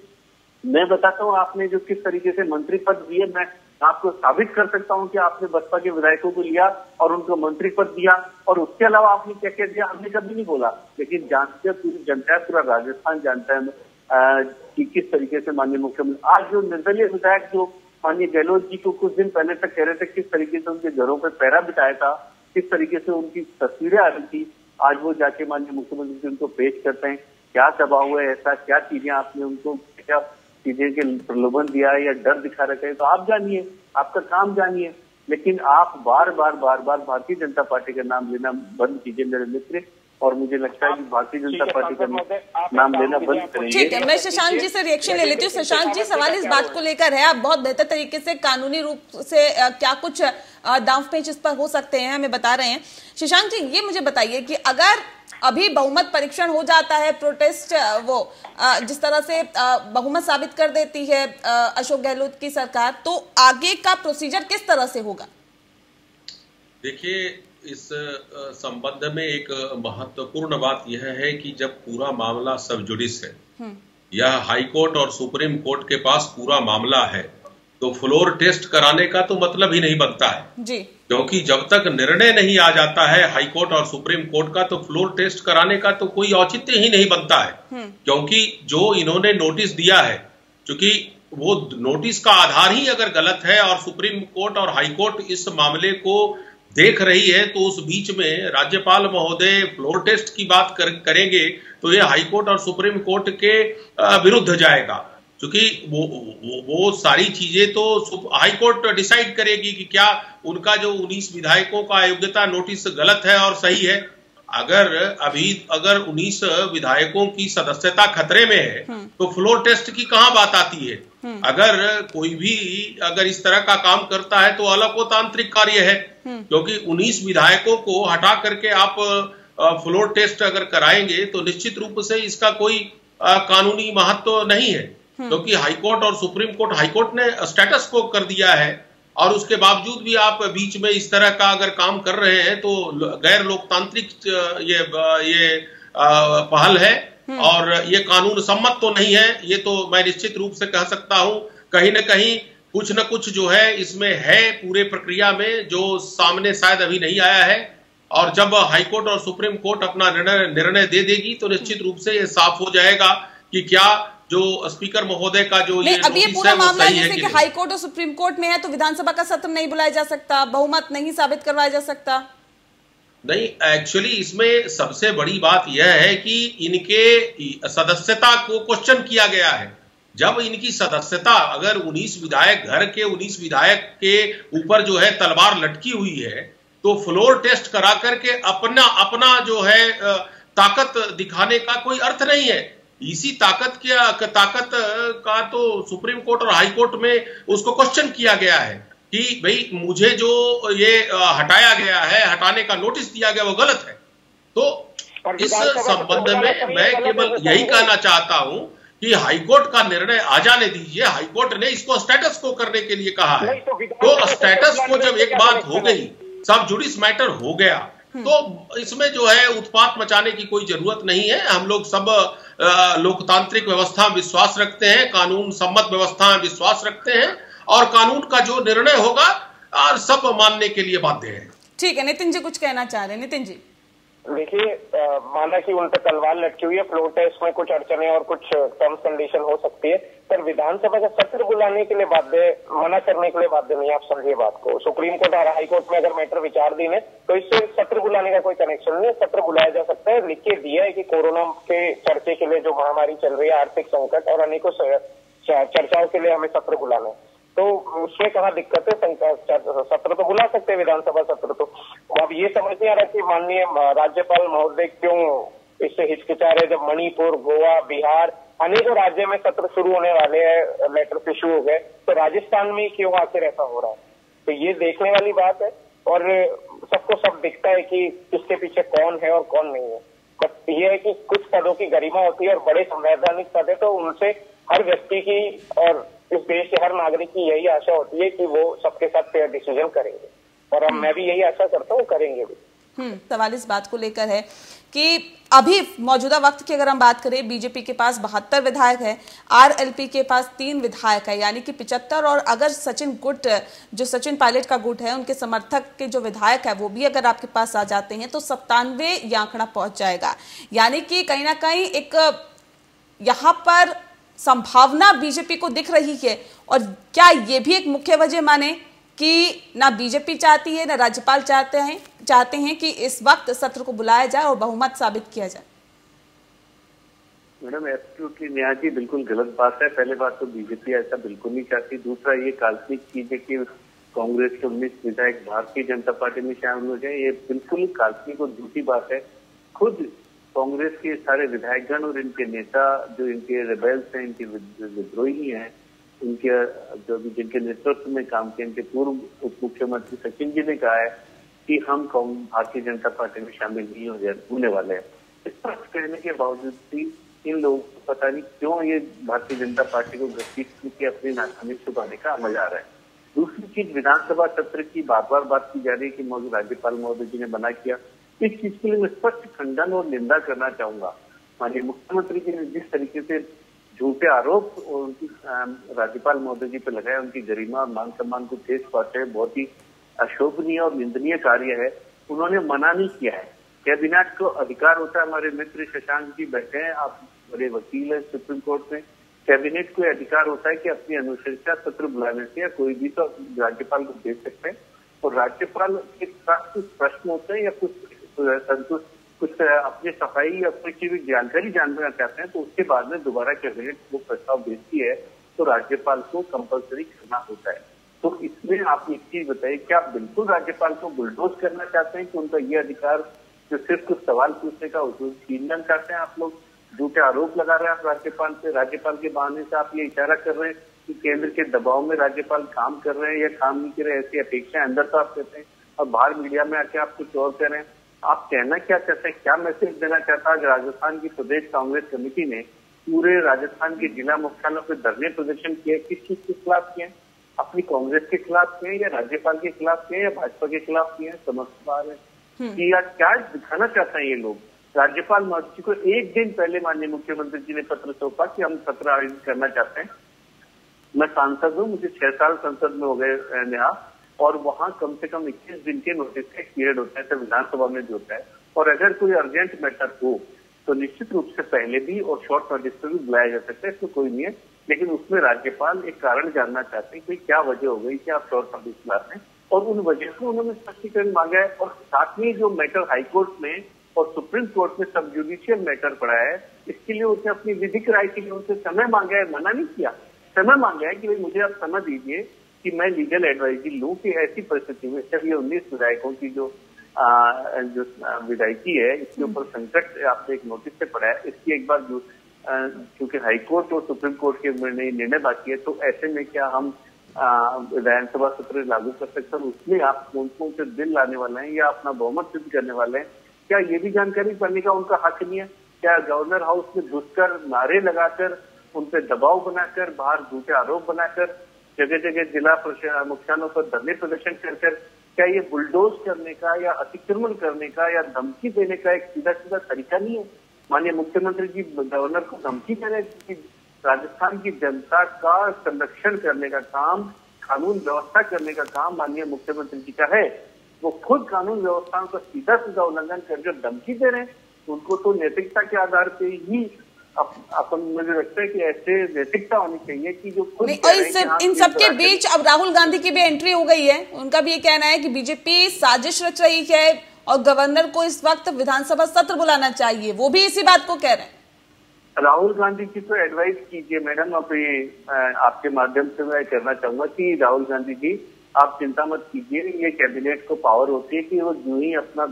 मैं बताता हूँ आपने जो किस तरीके से मंत्री पद दिए, मैं आपको साबित कर सकता हूँ कि आपने बसपा के विधायकों को लिया और उनको मंत्री पद दिया, और उसके अलावा आपने क्या क्या दिया हमने कभी नहीं बोला। लेकिन जानते हैं, पूरी जनता है, पूरा राजस्थान जानता है कि किस तरीके से माननीय मुख्यमंत्री आज जो निर्दलीय विधायक जो माननीय गहलोत जी को कुछ दिन पहले तक कह रहे थे, किस तरीके से उनके घरों पर पहरा बिठाया था, किस तरीके से उनकी तस्वीरें आ रही थी, आज वो जाके माननीय मुख्यमंत्री जी उनको पेश करते हैं। क्या दबाव है ऐसा, क्या चीजें आपने उनको, क्या चीजें के प्रलोभन दिया है या डर दिखा रखा है, तो आप जानिए, आपका काम जानिए। लेकिन आप बार बार भारतीय जनता पार्टी का नाम लेना बंद कीजिए मेरे मित्र, और मुझे लगता है कि भारतीय जनता पार्टी का नाम लेना बंद करेंगे। ठीक है, मैं शशांक जी से रिएक्शन ले लेती हूँ। शशांक जी, सवाल इस बात को लेकर है, आप बहुत बेहतर तरीके से कानूनी रूप से क्या कुछ दांव-पेच इस पर हो सकते हैं हमें बता रहे हैं। शशांक जी, ये मुझे बताइए कि अगर अभी बहुमत परीक्षण हो जाता है, प्रोटेस्ट वो जिस तरह से बहुमत साबित कर देती है अशोक गहलोत की सरकार, तो आगे का प्रोसीजर किस तरह से होगा? देखिए, इस संबंध में एक महत्वपूर्ण बात यह है कि जब पूरा मामला सब जुडिस है, यह हाई कोर्ट और सुप्रीम कोर्ट के पास पूरा मामला है, तो फ्लोर टेस्ट कराने का तो मतलब ही नहीं बनता है जी। क्योंकि जब तक निर्णय नहीं आ जाता है हाई कोर्ट और सुप्रीम कोर्ट का, तो फ्लोर टेस्ट कराने का तो कोई औचित्य ही नहीं बनता है। क्योंकि जो इन्होंने नोटिस दिया है, क्योंकि वो नोटिस का आधार ही अगर गलत है और सुप्रीम कोर्ट और हाई कोर्ट इस मामले को देख रही है, तो उस बीच में राज्यपाल महोदय फ्लोर टेस्ट की बात करेंगे तो ये हाई कोर्ट और सुप्रीम कोर्ट के विरुद्ध जाएगा। क्योंकि वो सारी चीजें तो हाई कोर्ट डिसाइड करेगी कि क्या उनका जो 19 विधायकों का अयोग्यता नोटिस गलत है और सही है। अगर 19 विधायकों की सदस्यता खतरे में है तो फ्लोर टेस्ट की कहां बात आती है। अगर कोई भी अगर इस तरह का काम करता है तो अलोकतांत्रिक कार्य है, क्योंकि 19 विधायकों को हटा करके आप फ्लोर टेस्ट अगर कराएंगे तो निश्चित रूप से इसका कोई कानूनी महत्व नहीं है। क्योंकि हाईकोर्ट और सुप्रीम कोर्ट, हाईकोर्ट ने स्टेटस को कर दिया है और उसके बावजूद भी आप बीच में इस तरह का अगर काम कर रहे हैं तो गैर लोकतांत्रिक ये पहल है और ये कानून सम्मत तो नहीं है। ये तो मैं निश्चित रूप से कह सकता हूं कहीं न कहीं कुछ न कुछ जो है इसमें है पूरे प्रक्रिया में, जो सामने शायद अभी नहीं आया है। और जब हाईकोर्ट और सुप्रीम कोर्ट अपना निर्णय दे देगी तो निश्चित रूप से ये साफ हो जाएगा कि क्या जो स्पीकर महोदय का जो ये अब ये पूरा मामला जैसे कि हाई कोर्ट और सुप्रीम कोर्ट में है तो विधानसभा का सत्र नहीं बुलाया जा सकता, बहुमत नहीं साबित करवाया जा सकता। नहीं, एक्चुअली इसमें सबसे बड़ी बात यह है कि इनके सदस्यता को क्वेश्चन किया गया है। जब इनकी सदस्यता अगर 19 विधायक, घर के 19 विधायक के ऊपर जो है तलवार लटकी हुई है, तो फ्लोर टेस्ट करा करके अपना जो है ताकत दिखाने का कोई अर्थ नहीं है। इसी ताकत का तो सुप्रीम कोर्ट और हाई कोर्ट में उसको क्वेश्चन किया गया है कि भाई मुझे जो ये हटाया गया है, हटाने का नोटिस दिया गया वो गलत है। तो इस संबंध में मैं केवल यही कहना चाहता हूं कि हाईकोर्ट का निर्णय आ जाने दीजिए। हाईकोर्ट ने इसको स्टेटस को करने के लिए कहा है, तो स्टेटस को जब एक बात हो गई, सब जुडिस मैटर हो गया, तो इसमें जो है उत्पात मचाने की कोई जरूरत नहीं है। हम लोग सब लोकतांत्रिक व्यवस्था में विश्वास रखते हैं, कानून सम्मत व्यवस्था में विश्वास रखते हैं और कानून का जो निर्णय होगा और सब मानने के लिए बाध्य है। ठीक है, नितिन जी कुछ कहना चाह रहे हैं। नितिन जी देखिए, माना कि उन पर तलवार लटकी हुई है, फ्लोर टेस्ट में कुछ अड़चने और कुछ टर्म्स कंडीशन हो सकती है, पर विधानसभा का सत्र बुलाने के लिए बाध्य, मना करने के लिए बाध्य नहीं। आप समझिए बात को। सुप्रीम कोर्ट और हाई कोर्ट में अगर मैटर विचाराधीन है तो इससे सत्र बुलाने का कोई कनेक्शन नहीं है। सत्र बुलाया जा सकता है। लिख के दिया है कि कोरोना के चर्चे के लिए जो महामारी चल रही है, आर्थिक संकट और अनेकों चर्चाओं के लिए हमें सत्र बुलाना है, तो उसमें कहाँ दिक्कत है। सत्र तो बुला सकते हैं, विधानसभा सत्र। तो अब ये समझ नहीं आ रहा कि माननीय राज्यपाल महोदय क्यों इससे हिचकिचा रहे, जब मणिपुर, गोवा, बिहार अनेकों राज्य में सत्र शुरू होने वाले हैं, लेटर इशू हो गए, तो राजस्थान में क्यों आखिर ऐसा हो रहा है। तो ये देखने वाली बात है और सबको सब दिखता है कि किसके पीछे कौन है और कौन नहीं है। बट ये है कि कुछ पदों की गरिमा होती है और बड़े संवैधानिक पद है, तो उनसे हर व्यक्ति की और इस देश के हर नागरिक की यही आशा होती है कि वो सबके साथ फेयर डिसीजन करेंगे, और अब मैं भी यही आशा करता हूँ करेंगे भी। सवाल इस बात को लेकर है कि अभी मौजूदा वक्त की अगर हम बात करें, बीजेपी के पास 72 विधायक है, आरएलपी के पास 3 विधायक है, यानी कि 75, और अगर सचिन गुट, जो सचिन पायलट का गुट है, उनके समर्थक के जो विधायक है वो भी अगर आपके पास आ जाते हैं तो 97 ये आंकड़ा पहुंच जाएगा। यानी कि कहीं ना कहीं एक यहाँ पर संभावना बीजेपी को दिख रही है। और क्या ये भी एक मुख्य वजह माने कि ना बीजेपी चाहती है ना राज्यपाल चाहते हैं कि इस वक्त सत्र को बुलाया जाए और बहुमत साबित किया जाए। मैडम, एब्सोल्युटली नेहा जी, बिल्कुल गलत बात है। पहले बात तो बीजेपी ऐसा बिल्कुल नहीं चाहती। दूसरा, ये काल्पनिक चीज है कि कांग्रेस के 19 विधायक भारतीय जनता पार्टी में शामिल हो जाए, ये बिल्कुल काल्पनिक और झूठी बात है। खुद कांग्रेस के सारे विधायकगण और इनके नेता, जो इनके रेबेल्स हैं, इनके विद्रोही हैं, इनके जो भी जिनके नेतृत्व में काम किया, इनके पूर्व उप मुख्यमंत्री सचिन जी ने कहा है कि हम भारतीय जनता पार्टी में शामिल नहीं होने वाले हैं। इस बात कहने के बावजूद भी इन लोगों को पता नहीं क्यों ये भारतीय जनता पार्टी को घसीट के अपनी नाकामी छुपाने का अमल आ रहा है। दूसरी चीज विधानसभा सत्र की बार बार बात की जा रही है कि राज्यपाल महोदय जी ने मना किया, इस चीज के लिए मैं स्पष्ट खंडन और निंदा करना चाहूंगा। माननीय मुख्यमंत्री जी ने जिस तरीके से झूठे आरोप और उनकी राज्यपाल महोदय जी पे लगाए, उनकी गरिमा और मान सम्मान को ठेस पहुंचे, बहुत ही अशोभनीय और निंदनीय कार्य है। उन्होंने मना नहीं किया है। कैबिनेट को अधिकार होता है, हमारे मित्र शशांक जी बैठे हैं, आप बड़े वकील हैं सुप्रीम कोर्ट में, कैबिनेट को अधिकार होता है कि अपनी अनुशंसा सत्र बुलाने से या कोई भी तो राज्यपाल को भेज सकते हैं, और राज्यपाल के साथ कुछ प्रश्न होते हैं या कुछ अपनी सफाई या कुछ भी जानकारी जानना चाहते हैं, तो उसके बाद में दोबारा कैबिनेट वो प्रस्ताव भेजती है तो राज्यपाल को कंपलसरी करना होता है। तो इसमें आप एक चीज बताइए, क्या आप बिल्कुल राज्यपाल को बुलडोज करना चाहते हैं कि उनका ये अधिकार जो सिर्फ कुछ सवाल पूछने का छीनना चाहते हैं? आप लोग झूठे आरोप लगा रहे हैं आप राज्यपाल पे, राज्यपाल के बहाने से आप ये इशारा कर रहे हैं कि केंद्र के दबाव में राज्यपाल काम कर रहे हैं या काम नहीं कर रहे, ऐसी अपेक्षा अंदर तो आप कहते हैं और बाहर मीडिया में आके आप कुछ और कह रहे हैं। आप कहना क्या चाहते हैं, क्या मैसेज देना चाहता है? राजस्थान की प्रदेश कांग्रेस कमेटी ने पूरे राजस्थान के जिला मुख्यालयों पर धरने प्रदर्शन किए, किस चीज के खिलाफ किए? अपनी कांग्रेस के खिलाफ किए या राज्यपाल के खिलाफ किए या भाजपा के खिलाफ किए? समझ पा रहे हैं कि यार क्या दिखाना चाहते हैं ये लोग? राज्यपाल महोदय जी को एक दिन पहले माननीय मुख्यमंत्री जी ने पत्र सौंपा कि हम सत्र आयोजित करना चाहते हैं। मैं सांसद हूँ, मुझे 6 साल संसद में हो गए नेहा, और वहाँ कम से कम 21 दिन के नोटिस का पीरियड होता है, विधानसभा में जो होता है, और अगर कोई अर्जेंट मैटर हो तो निश्चित रूप से पहले भी और शॉर्ट नोटिस पर भी बुलाया जा सकता है, इसमें कोई नहीं है। लेकिन उसमें राज्यपाल एक कारण जानना चाहते हैं कि क्या वजह हो गई कि आप शॉर्ट नोटिस बुलाते हैं, और उन वजह को उन्होंने स्पष्टीकरण मांगा है। और साथ में जो मैटर हाईकोर्ट में और सुप्रीम कोर्ट में सब जुडिशियल मैटर पड़ा है, इसके लिए उसने अपनी विधिक राय के लिए उनसे समय मांगा है, मना नहीं किया। समय मांगा है कि भाई मुझे आप समय दीजिए कि मैं लीगल एडवाइजरी लूं कि ऐसी परिस्थिति में जब ये 19 विधायकों की जो विधायकी है, इसके ऊपर संकट आपने एक नोटिस से पड़ा है, इसकी एक बार क्योंकि हाईकोर्ट और सुप्रीम कोर्ट के निर्णय बाकी है, तो ऐसे में क्या हम विधानसभा सत्र लागू कर सकते हैं? उसमें आप कौन कौन से बिल लाने वाले हैं या अपना बहुमत सिद्ध करने वाले हैं, क्या ये भी जानकारी पाने का उनका हक नहीं है? क्या गवर्नर हाउस में घुसकर नारे लगाकर उन पर दबाव बनाकर, बाहर झूठे आरोप बनाकर, जगह जगह जिला मुख्यालयों पर धरने प्रदर्शन कर क्या ये बुलडोज करने का या अतिक्रमण करने का या धमकी देने का एक सीधा सीधा तरीका नहीं है? माननीय मुख्यमंत्री जी गवर्नर को धमकी दे रहे हैं कि राजस्थान की जनता का संरक्षण करने का काम, कानून व्यवस्था करने का काम माननीय मुख्यमंत्री जी का है। वो खुद कानून व्यवस्थाओं का सीधा सीधा उल्लंघन करके धमकी दे रहे हैं। उनको तो नैतिकता के आधार पे ही अपन मुझे लगता है कि ऐसे नैतिकता होनी चाहिए कि जो खुद इन सबके बीच अब राहुल गांधी की भी एंट्री हो गई है। उनका भी ये कहना है कि बीजेपी साजिश रच रही है और गवर्नर को इस वक्त विधानसभा सत्र बुलाना चाहिए, वो भी इसी बात को कह रहे हैं। राहुल गांधी की तो एडवाइस कीजिए मैडम, अब आपके माध्यम से मैं कहना चाहूंगा कि राहुल गांधी जी आप चिंता मत कीजिए, ये कैबिनेट को पावर होती है कि वो जो ही अपना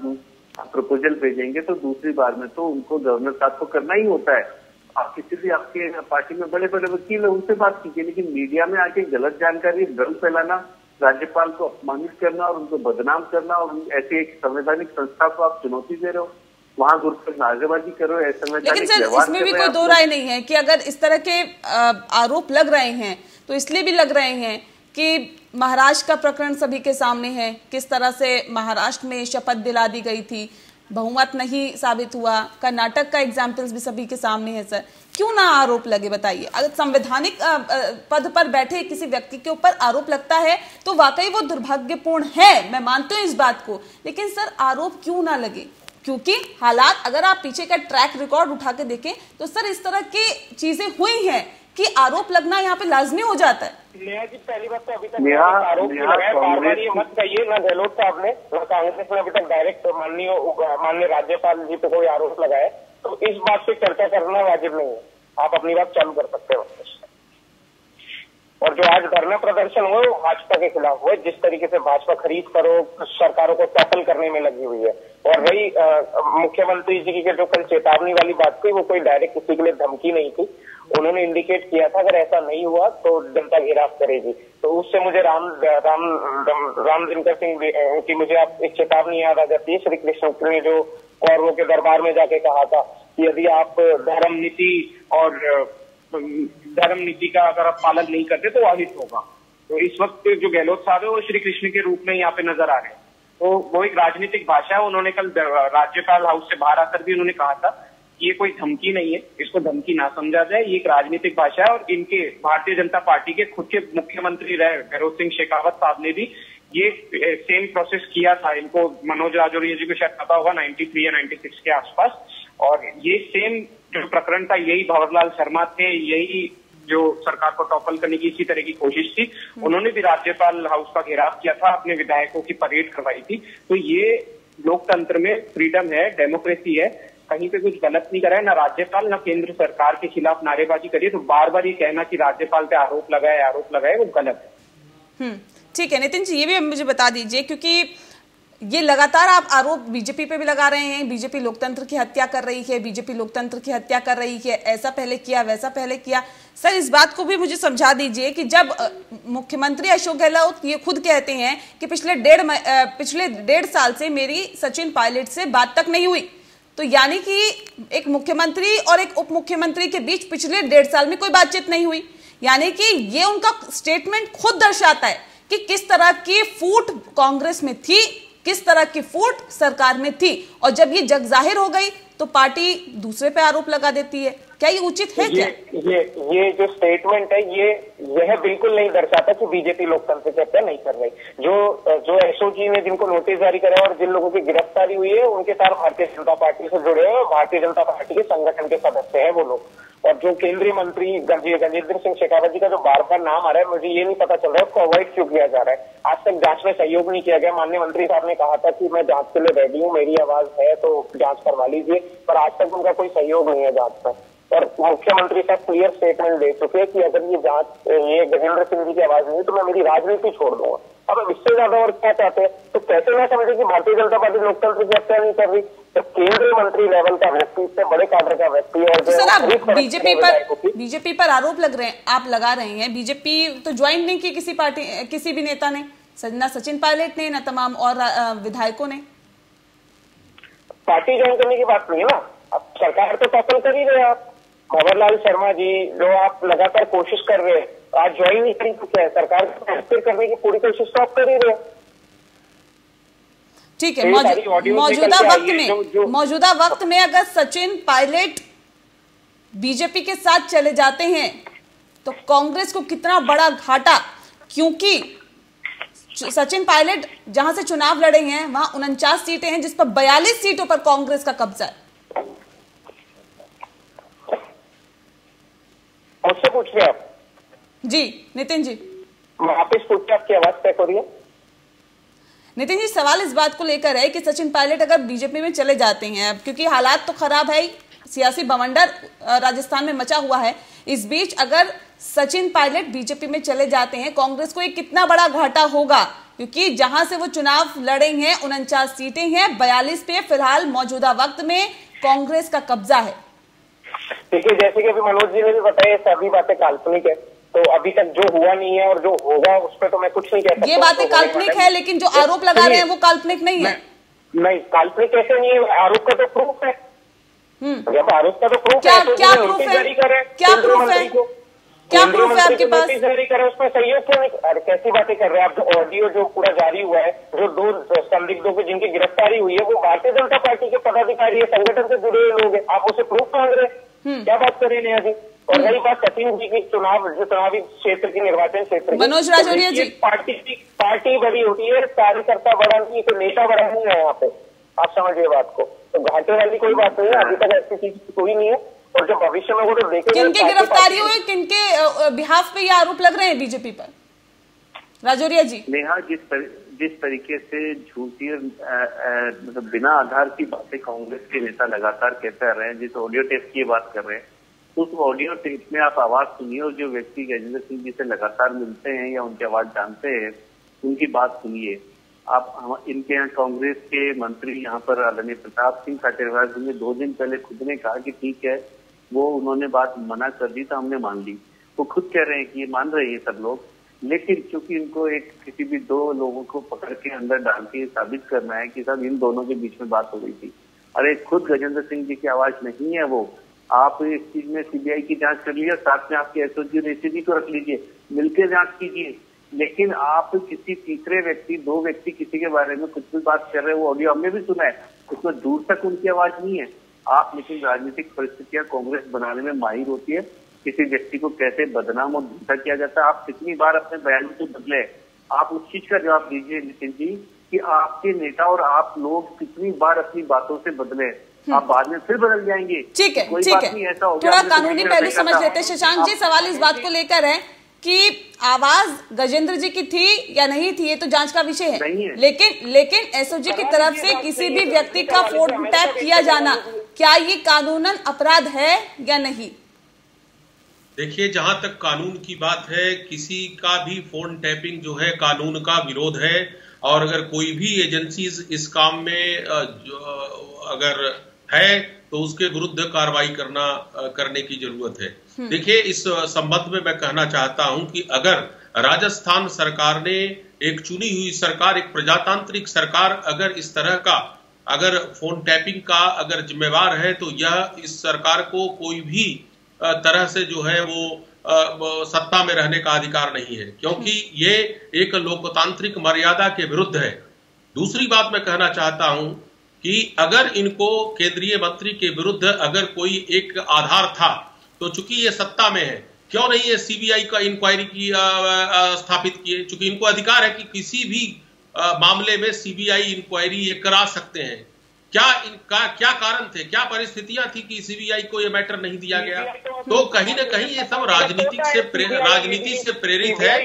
प्रपोजल भेजेंगे तो दूसरी बार में तो उनको गवर्नर साहब को करना ही होता है। आप किसी भी आपके पार्टी में बड़े बड़े वकील है उनसे बात कीजिए, लेकिन मीडिया में आके गलत जानकारी, भ्रम फैलाना, राज्यपाल को अपमानित करना और उनको बदनाम करना, और ऐसे एक संवैधानिक संस्था को आप चुनौती दे रहे हो, वहां घुसकर नारेबाजी करो, लेकिन सर इसमें भी कोई दो राय नहीं है कि अगर इस तरह के आरोप लग रहे हैं तो इसलिए भी लग रहे हैं कि महाराष्ट्र का प्रकरण सभी के सामने है, किस तरह से महाराष्ट्र में शपथ दिला दी गई थी, बहुमत नहीं साबित हुआ, कर्नाटक का एग्जाम्पल्स भी सभी के सामने है। सर क्यों ना आरोप लगे, बताइए। अगर संवैधानिक पद पर बैठे किसी व्यक्ति के ऊपर आरोप लगता है तो वाकई वो दुर्भाग्यपूर्ण है, मैं मानती हूँ इस बात को, लेकिन सर आरोप क्यों ना लगे? क्योंकि हालात अगर आप पीछे का ट्रैक रिकॉर्ड उठा के देखें तो सर इस तरह की चीजें हुई हैं कि आरोप लगना यहाँ पे लाजमी हो जाता है। नेहा जी पहली बात तो अभी तक आरोप नहीं लगाया, बार-बार ये मत कहिए, ना गहलोत साहब ने ना कांग्रेस ने अभी तक डायरेक्ट माननीय राज्यपाल जी पे कोई आरोप लगाया, तो इस बात पे चर्चा करना वाजिब नहीं है। आप अपनी बात चालू कर सकते हो। और जो आज धरना प्रदर्शन हुआ वो भाजपा के खिलाफ हुआ, जिस तरीके से भाजपा खरीद करो सरकारों को टैकल करने में लगी हुई है। और रही मुख्यमंत्री जी की जो कल चेतावनी वाली बात थी, वो कोई डायरेक्ट किसी के लिए धमकी नहीं थी, उन्होंने इंडिकेट किया था अगर ऐसा नहीं हुआ तो जनता घेराव करेगी। तो उससे मुझे राम दिनकर सिंह की मुझे आप एक चेतावनी याद आ जाती है। श्री कृष्ण ने जो कौरवों के दरबार में जाके कहा था कि यदि आप धर्म नीति का अगर आप पालन नहीं करते तो अहित होगा। तो इस वक्त जो गहलोत साहब है वो श्री कृष्ण के रूप में यहाँ पे नजर आ रहे हैं। तो वो एक राजनीतिक भाषा है। उन्होंने कल राज्यपाल हाउस से बाहर आकर भी उन्होंने कहा था कि ये कोई धमकी नहीं है, इसको धमकी ना समझा जाए, ये एक राजनीतिक भाषा है। और इनके भारतीय जनता पार्टी के खुद के मुख्यमंत्री रहे गहलोत सिंह शेखावत साहब ने भी ये सेम प्रोसेस किया था। इनको मनोज राजौरिया जी को शायद पता होगा 93 या 96 के आसपास। और ये सेम जो प्रकरण था, यही भंवरलाल शर्मा थे, यही जो सरकार को टॉपल करने की इसी तरह की कोशिश थी। उन्होंने भी राज्यपाल हाउस का घेराव किया था, अपने विधायकों की परेड करवाई थी। तो ये लोकतंत्र में फ्रीडम है, डेमोक्रेसी है, कहीं पे कुछ गलत नहीं करा है, ना राज्यपाल ना केंद्र सरकार के खिलाफ नारेबाजी करिए। तो बार बार ये कहना कि राज्यपाल पे आरोप लगाए वो गलत है। ठीक है नितिन जी, ये भी मुझे बता दीजिए, क्योंकि ये लगातार आप आरोप बीजेपी पे भी लगा रहे हैं, बीजेपी लोकतंत्र की हत्या कर रही है, बीजेपी लोकतंत्र की हत्या कर रही है, ऐसा पहले किया वैसा पहले किया। सर इस बात को भी मुझे समझा दीजिए कि जब मुख्यमंत्री अशोक गहलोत ये खुद कहते हैं कि पिछले 1.5 साल से मेरी सचिन पायलट से बात तक नहीं हुई, तो यानी कि एक मुख्यमंत्री और एक उप मुख्यमंत्री के बीच पिछले 1.5 साल में कोई बातचीत नहीं हुई। यानी कि ये उनका स्टेटमेंट खुद दर्शाता है कि किस तरह की फूट कांग्रेस में थी, किस तरह की फूट सरकार में थी। और जब ये जग जाहिर हो गई तो पार्टी दूसरे पे आरोप लगा देती है। क्या ये उचित है? क्या ये जो स्टेटमेंट है यह बिल्कुल नहीं दर्शाता कि बीजेपी लोकतंत्र की हत्या नहीं कर रही। जो एसओजी ने जिनको नोटिस जारी करा और जिन लोगों की गिरफ्तारी हुई है उनके साथ भारतीय जनता पार्टी से जुड़े हैं और भारतीय जनता पार्टी के संगठन के सदस्य हैं वो लोग। और जो केंद्रीय मंत्री गजेंद्र सिंह शेखावत जी का जो बार बार नाम आ रहा है, मुझे ये नहीं पता चल रहा है उसको अवॉइड क्यों किया जा रहा है। आज तक जांच में सहयोग नहीं किया गया। माननीय मंत्री साहब ने कहा था कि मैं जांच के लिए रेडी हूँ, मेरी आवाज है तो जांच करवा लीजिए, पर आज तक उनका कोई सहयोग नहीं है जांच में। और मुख्यमंत्री साहब क्लियर स्टेटमेंट दे चुके हैं कि अगर ये गजेंद्र सिंह जी की आवाज नहीं तो मैं मेरी राजनीति छोड़ दूंगा। अब इससे ज्यादा और क्या चाहते हैं? तो कैसे ना समझे कि भारतीय जनता पार्टी लोकतंत्र की हत्या नहीं कर रही? तो केंद्रीय मंत्री लेवल का व्यक्ति, इससे बड़े काडर का व्यक्ति और सर आप बीजेपी पर आरोप लगा रहे हैं। बीजेपी तो ज्वाइन नहीं की किसी पार्टी, किसी भी नेता ने, ना सचिन पायलट ने, ना तमाम और विधायकों ने। पार्टी ज्वाइन करने की बात नहीं है ना। अब सरकार तो टॉपल कर ही रहे आप। भंवरलाल शर्मा जी जो आप लगातार कोशिश कर रहे हैं, आज ज्वाइन नहीं करी तो क्या है? सरकार को करने की पूरी कोशिश तो आप कर ही रहे। ठीक है, मौजूदा वक्त में अगर सचिन पायलट बीजेपी के साथ चले जाते हैं तो कांग्रेस को कितना बड़ा घाटा, क्योंकि सचिन पायलट जहां से चुनाव लड़े हैं वहां 49 सीटें हैं जिस पर 42 सीटों पर कांग्रेस का कब्जा है। मुझसे पूछ रहे आप? जी नितिन जी, वापिस पूछिए, आपकी आवाज तय हो रही है। नितिन जी सवाल इस बात को लेकर है कि सचिन पायलट अगर बीजेपी में चले जाते हैं, अब क्योंकि हालात तो खराब है, सियासी बवंडर राजस्थान में मचा हुआ है, इस बीच अगर सचिन पायलट बीजेपी में चले जाते हैं कांग्रेस को एक कितना बड़ा घाटा होगा, क्योंकि जहां से वो चुनाव लड़े हैं 49 सीटें हैं, 42 पे फिलहाल मौजूदा वक्त में कांग्रेस का कब्जा है। देखिए जैसे कि अभी मनोज जी ने भी बताया सभी बातें काल्पनिक है, तो अभी तक जो हुआ नहीं है और जो होगा उस पर तो मैं कुछ नहीं कह सकता। ये बातें काल्पनिक है, लेकिन जो आरोप लगा रहे हैं वो काल्पनिक नहीं है। नहीं, काल्पनिक कैसे नहीं है? आरोप का तो प्रूफ है। जब आरोप का तो प्रूफ है, क्या प्रूफ है? क्या प्रूफ है? क्या प्रूफ है आपके पास? जारी करे उसमें सहयोग क्यों नहीं? अरे कैसी बातें कर रहे हैं आप? जो ऑडियो जो पूरा जारी हुआ है, जो 2 संदिग्धों की जिनकी गिरफ्तारी हुई है वो भारतीय जनता पार्टी के पदाधिकारी है, संगठन से जुड़े हुए लोग हैं, आप उसे प्रूफ मांग रहे हैं? क्या बात कर रहे हैं नेहा जी? और रही बात सचिन जी की चुनावी क्षेत्र की, निर्वाचन क्षेत्र, मनोज राजौरिया जी, पार्टी बड़ी होती है, कार्यकर्ता बड़ा नहीं, तो नेता बड़ा नहीं है यहाँ पे, आप समझिए बात को। तो घाटे वाली कोई बात नहीं है, अभी तक ऐसी चीज कोई नहीं है। और जो भविष्य में वो तो देखेंगे किनकी गिरफ्तारी हुई, किनके बिहाफ पे ये आरोप लग रहे हैं बीजेपी पर? राजौरिया जी, नेहा जिस तरीके से झूठी मतलब बिना आधार की बातें कांग्रेस के नेता लगातार कहते रहे हैं, जिस ऑडियो टेप की बात कर रहे हैं, उस ऑडियो टेप में आप आवाज सुनिए और जो व्यक्ति गजेंद्र सिंह जी से लगातार मिलते हैं या उनकी आवाज जानते हैं उनकी बात सुनिए आप। इनके यहाँ कांग्रेस के मंत्री यहाँ पर आदरणीय प्रताप सिंह खाचरियावास जी ने 2 दिन पहले खुद ने कहा कि ठीक है, वो उन्होंने बात मना कर दी तो हमने मान ली। वो खुद कह रहे हैं कि ये मान रहे हैं सब लोग, लेकिन क्योंकि इनको किसी भी 2 लोगों को पकड़ के अंदर डाल के साबित करना है कि सब इन दोनों के बीच में बात हो गई थी। अरे खुद गजेंद्र सिंह जी की आवाज नहीं है वो। आप इस चीज में सीबीआई की जांच कर लीजिए, साथ में आपके एसओजी और एसीबी को रख लीजिए, मिलकर जांच कीजिए। लेकिन आप किसी तीसरे व्यक्ति, दो व्यक्ति किसी के बारे में कुछ भी बात कर रहे हो, ऑडियो हमने भी सुना है, उसमें दूर तक उनकी आवाज नहीं है। आप लेकिन राजनीतिक परिस्थितियां कांग्रेस बनाने में माहिर होती है, किसी व्यक्ति को कैसे बदनाम और झूठा किया जाता है। आप कितनी बार अपने बयान को बदले, आप उस चीज का जवाब दीजिए नितिन जी कि आपके नेता और आप लोग कितनी बार अपनी बातों से बदले, आप बाद में फिर बदल जाएंगे। ठीक है, कोई ठीक बात है, नहीं, ऐसा हो थोड़ा गया, कानूनी पहलू समझ लेते हैं। शशांक जी, सवाल इस बात को लेकर है कि आवाज गजेंद्र जी की थी या नहीं थी, ये तो जांच का विषय है, लेकिन एसओजी की तरफ से किसी भी व्यक्ति का फोन टैप किया जाना, क्या ये कानूनन अपराध है या नहीं? देखिए, जहां तक कानून की बात है, किसी का भी फोन टैपिंग जो है कानून का विरोध है, और अगर कोई भी एजेंसीज इस काम में अगर है तो उसके विरुद्ध कार्रवाई करने की जरूरत है। देखिए, इस संबंध में मैं कहना चाहता हूं कि अगर राजस्थान सरकार ने, एक चुनी हुई सरकार, एक प्रजातांत्रिक सरकार, अगर इस तरह का अगर फोन टैपिंग का अगर जिम्मेवार है, तो यह इस सरकार को कोई भी तरह से जो है वो सत्ता में रहने का अधिकार नहीं है, क्योंकि ये एक लोकतांत्रिक मर्यादा के विरुद्ध है। दूसरी बात मैं कहना चाहता हूं कि अगर इनको केंद्रीय मंत्री के विरुद्ध अगर कोई एक आधार था, तो चूंकि ये सत्ता में है, क्यों नहीं ये सीबीआई का इंक्वायरी की स्थापित किए? चूंकि इनको अधिकार है कि किसी भी मामले में सीबीआई इंक्वायरी ये करा सकते हैं। क्या कारण थे, क्या परिस्थितियां थी कि सीबीआई को ये मैटर नहीं दिया गया? तो कहीं ना कहीं ये सब राजनीति से प्रेरित है।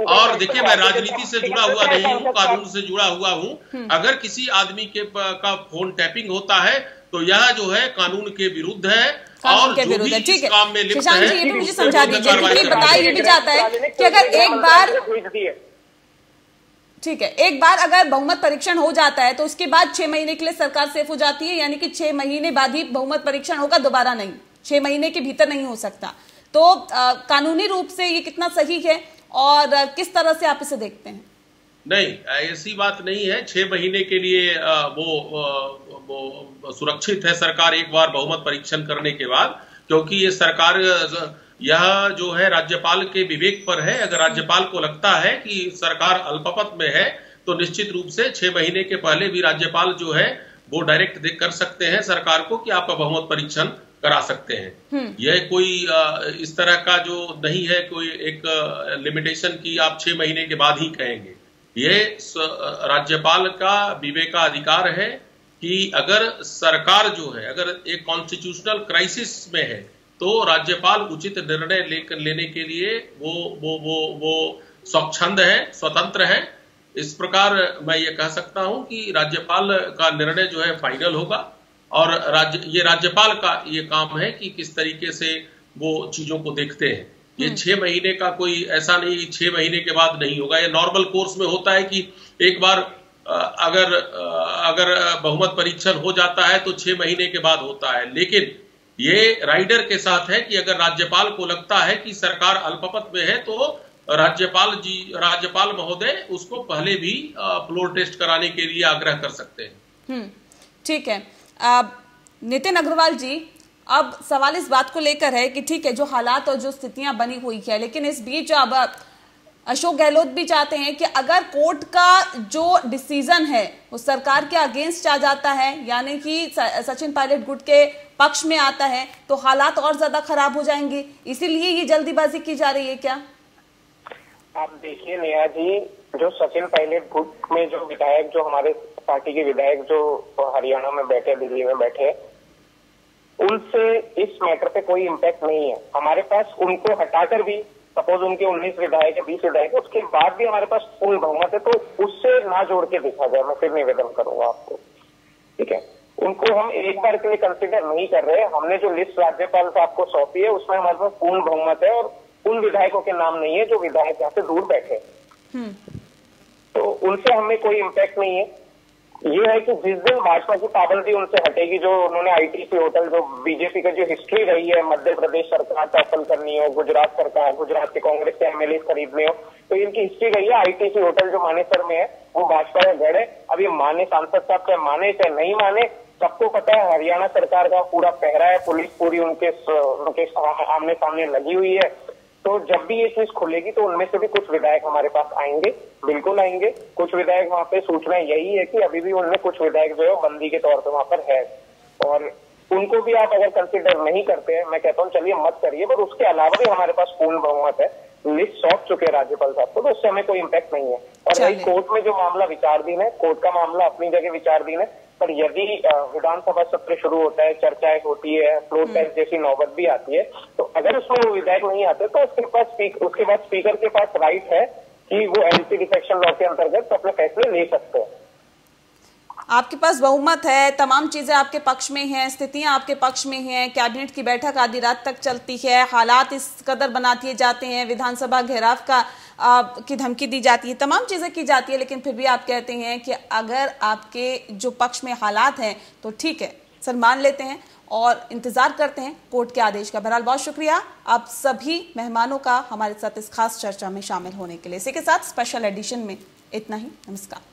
और देखिए, मैं राजनीति से जुड़ा हुआ नहीं हूं, कानून से जुड़ा हुआ हूं। अगर किसी आदमी का फोन टैपिंग होता है तो यह जो है कानून के विरुद्ध है, और जो भी इस काम में लिप्त है, ये भी मुझे समझा दीजिए, क्योंकि बताया ये भी जाता है कि अगर एक बार, ठीक है, एक बार अगर बहुमत परीक्षण हो जाता है तो उसके बाद 6 महीने के लिए सरकार सेफ हो जाती है, यानी कि 6 महीने बाद ही बहुमत परीक्षण होगा, दोबारा नहीं, 6 महीने के भीतर नहीं हो सकता। तो कानूनी रूप से ये कितना सही है और किस तरह से आप इसे देखते हैं? नहीं, ऐसी बात नहीं है। 6 महीने के लिए वो सुरक्षित है सरकार एक बार बहुमत परीक्षण करने के बाद, क्योंकि ये सरकार, यह जो है राज्यपाल के विवेक पर है। अगर राज्यपाल को लगता है कि सरकार अल्पमत में है, तो निश्चित रूप से 6 महीने के पहले भी राज्यपाल जो है वो डायरेक्ट कर सकते हैं सरकार को कि आप बहुमत परीक्षण करा सकते हैं। यह कोई इस तरह का जो नहीं है कोई एक लिमिटेशन की आप 6 महीने के बाद ही कहेंगे। ये राज्यपाल का विवेकाधिकार है कि अगर सरकार जो है, अगर एक कॉन्स्टिट्यूशनल क्राइसिस में है, तो राज्यपाल उचित निर्णय लेने के लिए वो स्वच्छंद है, स्वतंत्र है। इस प्रकार मैं ये कह सकता हूं कि राज्यपाल का निर्णय जो है फाइनल होगा, और ये राज्यपाल का ये काम है कि किस तरीके से वो चीजों को देखते हैं। ये 6 महीने का कोई ऐसा नहीं, 6 महीने के बाद नहीं होगा। ये नॉर्मल कोर्स में होता है कि एक बार अगर बहुमत परीक्षण हो जाता है तो 6 महीने के बाद होता है। लेकिन ये राइडर के साथ है कि अगर राज्यपाल को लगता है कि सरकार अल्पमत में है, तो राज्यपाल महोदय उसको पहले भी फ्लोर टेस्ट कराने के लिए आग्रह कर सकते हैं। ठीक है। नितिन अग्रवाल जी, अब सवाल इस बात को लेकर है कि ठीक है, जो हालात और जो स्थितियां बनी हुई है, लेकिन इस बीच अब अशोक गहलोत भी चाहते हैं कि अगर कोर्ट का जो डिसीजन है वो सरकार के अगेंस्ट आ जाता है, यानी कि सचिन पायलट गुट के पक्ष में आता है, तो हालात और ज्यादा खराब हो जाएंगे। इसीलिए ये जल्दीबाजी की जा रही है क्या? आप देखिए नेहा जी, जो सचिन पायलट गुट में जो विधायक, जो हमारे पार्टी के विधायक जो हरियाणा में बैठे, दिल्ली में बैठे, उनसे इस मैटर पे कोई इम्पैक्ट नहीं है। हमारे पास उनको हटाकर भी, सपोज उनके 19 विधायक है, 20 विधायक है, उसके बाद भी हमारे पास पूर्ण बहुमत है, तो उससे ना जोड़ के देखा जाए। मैं फिर निवेदन करूंगा आपको, ठीक है। उनको हम एक बार के लिए कंसिडर नहीं कर रहे। हमने जो लिस्ट राज्यपाल से आपको सौंपी है उसमें हमारे पास पूर्ण बहुमत है, और उन विधायकों के नाम नहीं है जो विधायक यहाँ से दूर बैठे, तो उनसे हमें कोई इम्पैक्ट नहीं है। ये है कि जिस दिन भाजपा की पाबंदी उनसे हटेगी, जो उन्होंने आईटीसी होटल, जो बीजेपी का जो हिस्ट्री रही है, मध्य प्रदेश सरकार दखल करनी हो, गुजरात सरकार, गुजरात के कांग्रेस के एमएलए खरीदने हो, तो इनकी हिस्ट्री रही है। आईटीसी होटल जो मानेसर में है वो भाजपा का गढ़ है। अब ये माने सांसद साहब चाहे माने चाहे नहीं माने, सबको पता है हरियाणा सरकार का पूरा पहरा है, पुलिस पूरी उनके आमने सामने लगी हुई है। तो जब भी ये चीज खुलेगी तो उनमें से भी कुछ विधायक हमारे पास आएंगे, बिल्कुल आएंगे। कुछ विधायक वहां पे सूचना यही है कि अभी भी उनमें कुछ विधायक जो है बंदी के तौर पे वहां पर है, और उनको भी आप अगर कंसिडर नहीं करते हैं, मैं कहता हूँ चलिए मत करिए, पर उसके अलावा भी हमारे पास पूर्ण बहुमत है, लिस्ट सौंप चुके हैं राज्यपाल साहब को, तो उससे हमें कोई इम्पैक्ट नहीं है। और रही कोर्ट में जो मामला विचाराधीन है, कोर्ट का मामला अपनी जगह विचाराधीन है, पर यदि विधानसभा सत्र शुरू होता है, चर्चाएं होती है, फ्लोर टेस्ट जैसी नौबत भी आती है, तो अगर उसमें वो विधायक नहीं आते तो उसके बाद स्पीकर के पास राइट है कि वो एंटी डिफेक्शन लॉ के अंतर्गत अपने फैसले ले सकते हैं। आपके पास बहुमत है, तमाम चीजें आपके पक्ष में हैं, स्थितियां आपके पक्ष में हैं, कैबिनेट की बैठक आधी रात तक चलती है, हालात इस कदर बना दिए जाते हैं, विधानसभा घेराव की धमकी दी जाती है, तमाम चीजें की जाती है, लेकिन फिर भी आप कहते हैं कि अगर आपके जो पक्ष में हालात हैं तो ठीक है सर, मान लेते हैं और इंतजार करते हैं कोर्ट के आदेश का। बहरहाल बहुत शुक्रिया आप सभी मेहमानों का हमारे साथ इस खास चर्चा में शामिल होने के लिए। इसी के साथ स्पेशल एडिशन में इतना ही। नमस्कार।